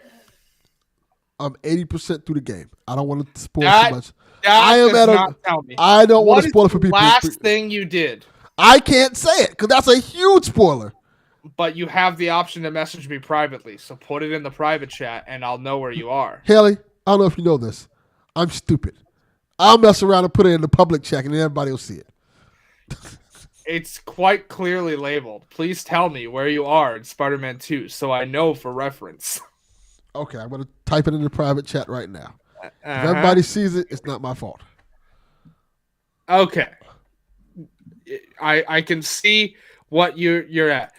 I'm 80% through the game. I don't want to spoil too much. Tell me. I don't want to spoil it for people. Last thing you did. I can't say it because that's a huge spoiler. But you have the option to message me privately, so put it in the private chat, and I'll know where you are. Haley, I don't know if you know this. I'm stupid. I'll mess around and put it in the public chat, and everybody will see it. It's quite clearly labeled. Please tell me where you are in Spider-Man 2, so I know for reference. Okay, I'm going to type it in the private chat right now. If everybody sees it, it's not my fault. Okay. I can see what you're at.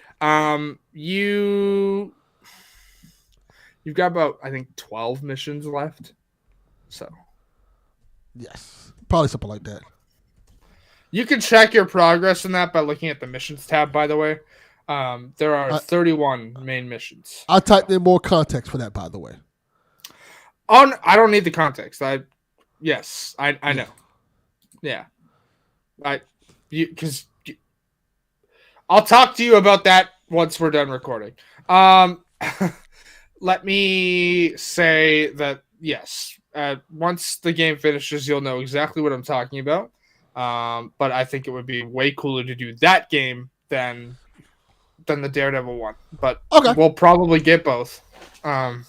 You've got about, I think, 12 missions left. So. Yes. Probably something like that. You can check your progress in that by looking at the missions tab, by the way. There are 31 main missions. I typed in more context for that, by the way. I don't need the context. I know. Yeah. Because I'll talk to you about that once we're done recording. Let me say that, yes, once the game finishes, you'll know exactly what I'm talking about. But I think it would be way cooler to do that game than the Daredevil one. But we'll probably get both. Yeah.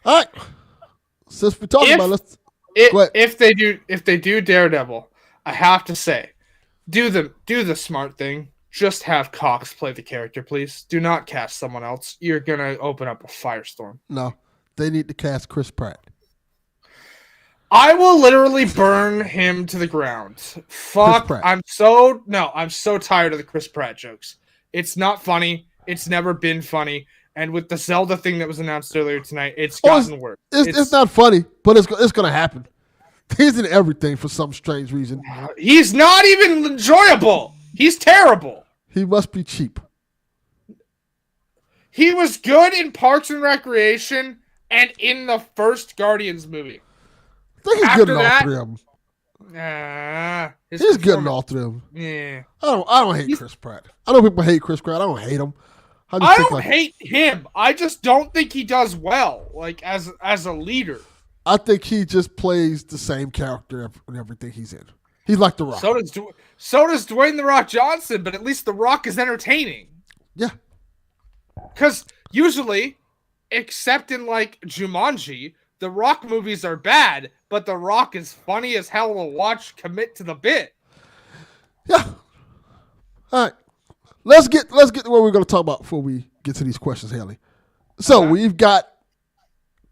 All right. Since we're talking about if they do Daredevil, I have to say, do the smart thing. Just have Cox play the character, please. Do not cast someone else. You're gonna open up a firestorm. No, they need to cast Chris Pratt. I will literally burn him to the ground. Fuck. I'm so tired of the Chris Pratt jokes. It's not funny. It's never been funny. And with the Zelda thing that was announced earlier tonight, it's gotten worse. It's not funny, but it's going to happen. He's in everything for some strange reason. He's not even enjoyable. He's terrible. He must be cheap. He was good in Parks and Recreation and in the first Guardians movie. I think he's good in all three of them. He's good in all three of them. Yeah. I don't hate Chris Pratt. I know people hate Chris Pratt. I don't hate him. I don't hate him. I just don't think he does well, like as a leader. I think he just plays the same character in everything he's in. He's like The Rock. So does Dwayne The Rock Johnson, but at least The Rock is entertaining. Yeah. Because usually, except in like Jumanji, The Rock movies are bad, but The Rock is funny as hell to watch commit to the bit. Yeah. All right. Let's get to what we're going to talk about before we get to these questions, Haley. So we've got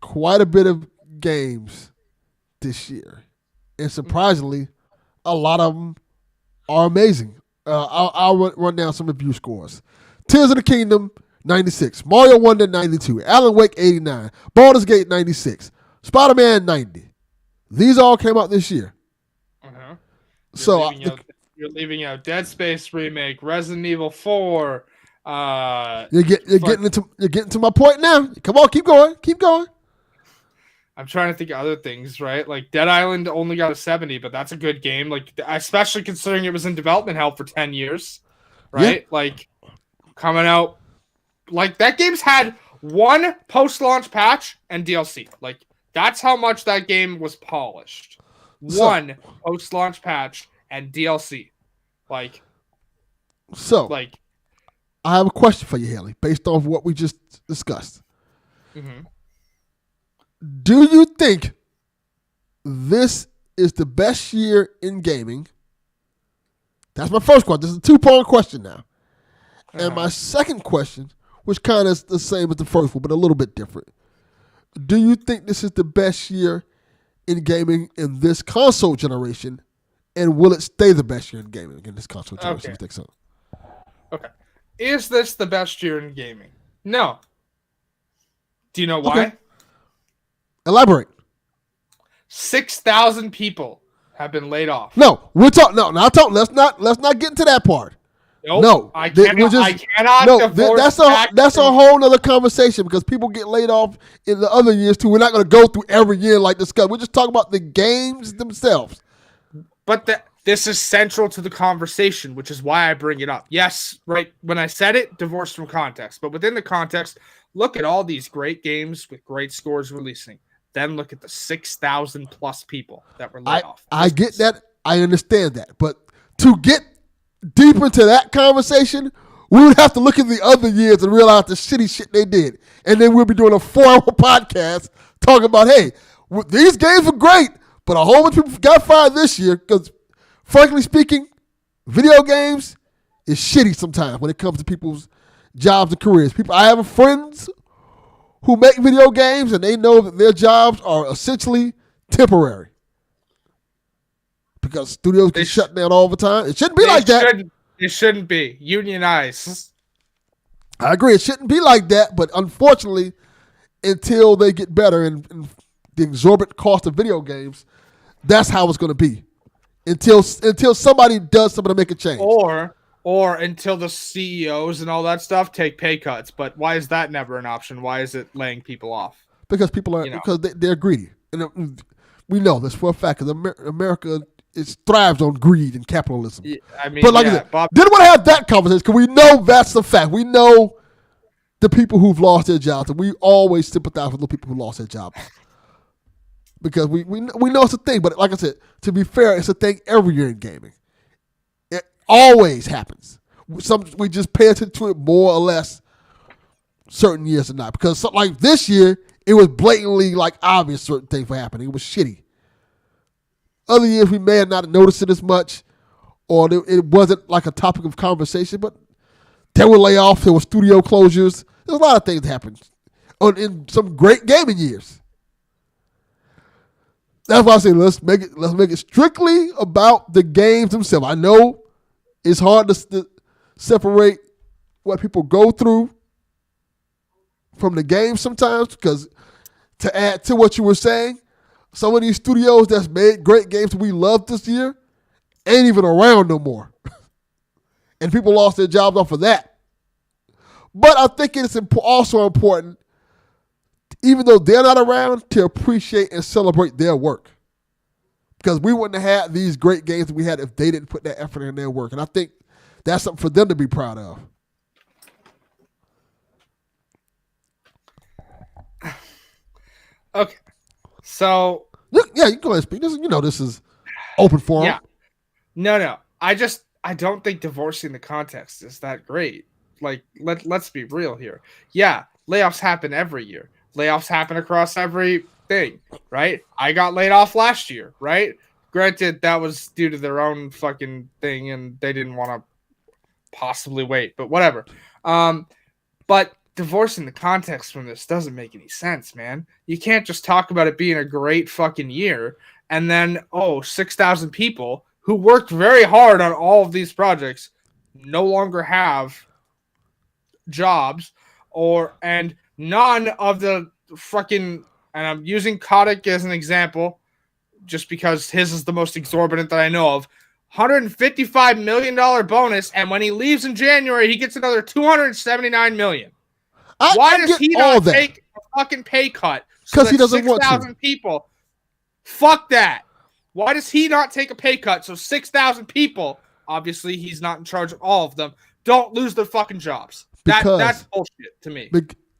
quite a bit of games this year, and surprisingly, a lot of them are amazing. I'll run down some review scores. Tears of the Kingdom, 96. Mario Wonder, 92. Alan Wake, 89. Baldur's Gate, 96. Spider-Man, 90. These all came out this year. Uh-huh. So you're leaving out Dead Space remake, Resident Evil 4. You're getting to my point now. Come on, keep going. I'm trying to think of other things, right? Like Dead Island only got a 70, but that's a good game. Like especially considering it was in development hell for 10 years, right? Yeah. Like coming out, like that game's had one post-launch patch and DLC. Like that's how much that game was polished. One post-launch patch and DLC. I have a question for you, Haley, based on what we just discussed. Mm-hmm. Do you think this is the best year in gaming? That's my first question. This is a two-part question now. And my second question, which kind of is the same as the first one, but a little bit different. Do you think this is the best year in gaming in this console generation? And will it stay the best year in gaming in this console generation? You think so? Okay. Is this the best year in gaming? No. Do you know why? Okay. Elaborate. 6,000 people have been laid off. No, we're talking. No, not talking. Let's not get into that part. Nope, no, I cannot. No, that's a whole other conversation because people get laid off in the other years too. We're not going to go through every year like discuss. We're just talking about the games themselves. But this is central to the conversation, which is why I bring it up. Yes, right. When I said it, divorced from context. But within the context, look at all these great games with great scores releasing. Then look at the 6,000 plus people that were laid off. I get that. I understand that. But to get deeper into that conversation, we would have to look at the other years and realize the shitty shit they did. And then we'll be doing a 4-hour podcast talking about, hey, these games were great, but a whole bunch of people got fired this year because, frankly speaking, video games is shitty sometimes when it comes to people's jobs and careers. I have friends who make video games and they know that their jobs are essentially temporary because studios get shut down all the time. It shouldn't be like that. It shouldn't be. Unionize. I agree. It shouldn't be like that, but unfortunately, until they get better and the exorbitant cost of video games, That's how it's going to be until somebody does something to make a change. Or until the CEOs and all that stuff take pay cuts. But why is that never an option? Why is it laying people off? Because people are because they're greedy, and we know this for a fact. Because America thrives on greed and capitalism. Yeah, I mean, but like I said, didn't want to have that conversation because we know that's the fact. We know the people who've lost their jobs, and we always sympathize with the people who lost their jobs because we know it's a thing. But like I said, to be fair, it's a thing every year in gaming. It always happens. We just pay attention to it more or less certain years or not. Because like this year, it was blatantly like obvious certain things were happening. It was shitty. Other years we may have not noticed it as much, or it wasn't like a topic of conversation. But there were layoffs, there were studio closures. There's a lot of things that happened in some great gaming years. That's why I say let's make it strictly about the games themselves. I know it's hard to separate what people go through from the game sometimes, because to add to what you were saying, some of these studios that's made great games that we love this year ain't even around no more. And people lost their jobs off of that. But I think it's also important, even though they're not around, to appreciate and celebrate their work. Because we wouldn't have had these great games that we had if they didn't put that effort in their work. And I think that's something for them to be proud of. Okay. So. Yeah, you can go ahead and speak. This is open forum. Yeah. No. I don't think divorcing the context is that great. Like, let's be real here. Yeah, layoffs happen every year. Layoffs happen across everything, right? I got laid off last year, right? Granted, that was due to their own fucking thing, and they didn't want to possibly wait, but whatever. But divorcing the context from this doesn't make any sense, man. You can't just talk about it being a great fucking year, and then, 6,000 people who worked very hard on all of these projects no longer have jobs, and none of the fucking, and I'm using Kotick as an example just because his is the most exorbitant that I know of, $155 million bonus, and when he leaves in January, he gets another $279 million. Why does he not take a fucking pay cut? Because he doesn't want to. 6,000 people. Fuck that. Why does he not take a pay cut so 6,000 people, obviously he's not in charge of all of them, don't lose their fucking jobs? That's bullshit to me.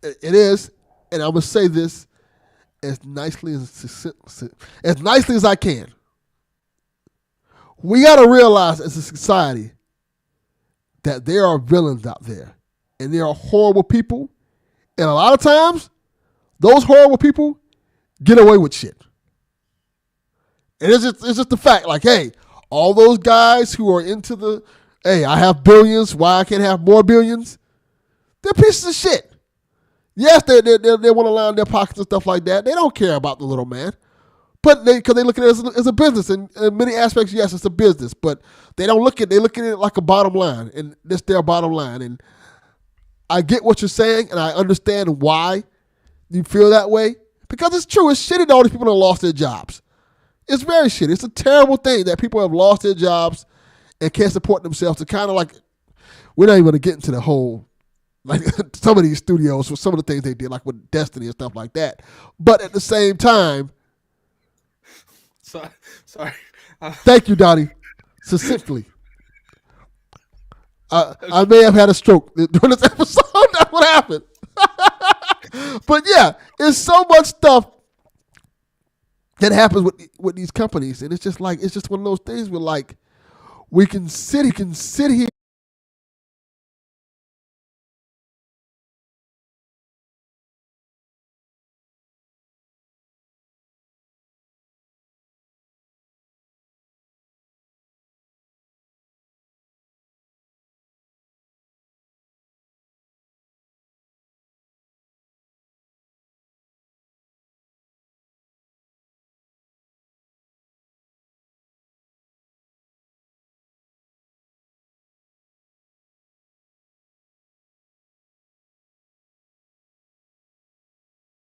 It is, and I'm going to say this as nicely as I can. We got to realize as a society that there are villains out there, and there are horrible people, and a lot of times those horrible people get away with shit. And it's just the fact, like, hey, all those guys who are into hey, I have billions, why I can't have more billions? They're pieces of shit. Yes, they want to line their pockets and stuff like that. They don't care about the little man. But because they look at it as a business. And in many aspects, yes, it's a business. But they look at it like a bottom line. And that's their bottom line. And I get what you're saying, and I understand why you feel that way. Because it's true. It's shitty that all these people have lost their jobs. It's very shitty. It's a terrible thing that people have lost their jobs and can't support themselves. To kind of like, we're not even going to get into the whole, like some of these studios for some of the things they did, like with Destiny and stuff like that. But at the same time, sorry. Thank you, Donnie. Succinctly. I may have had a stroke during this episode. That's what happened. But yeah, it's so much stuff that happens with these companies, and it's just one of those things where like we can sit here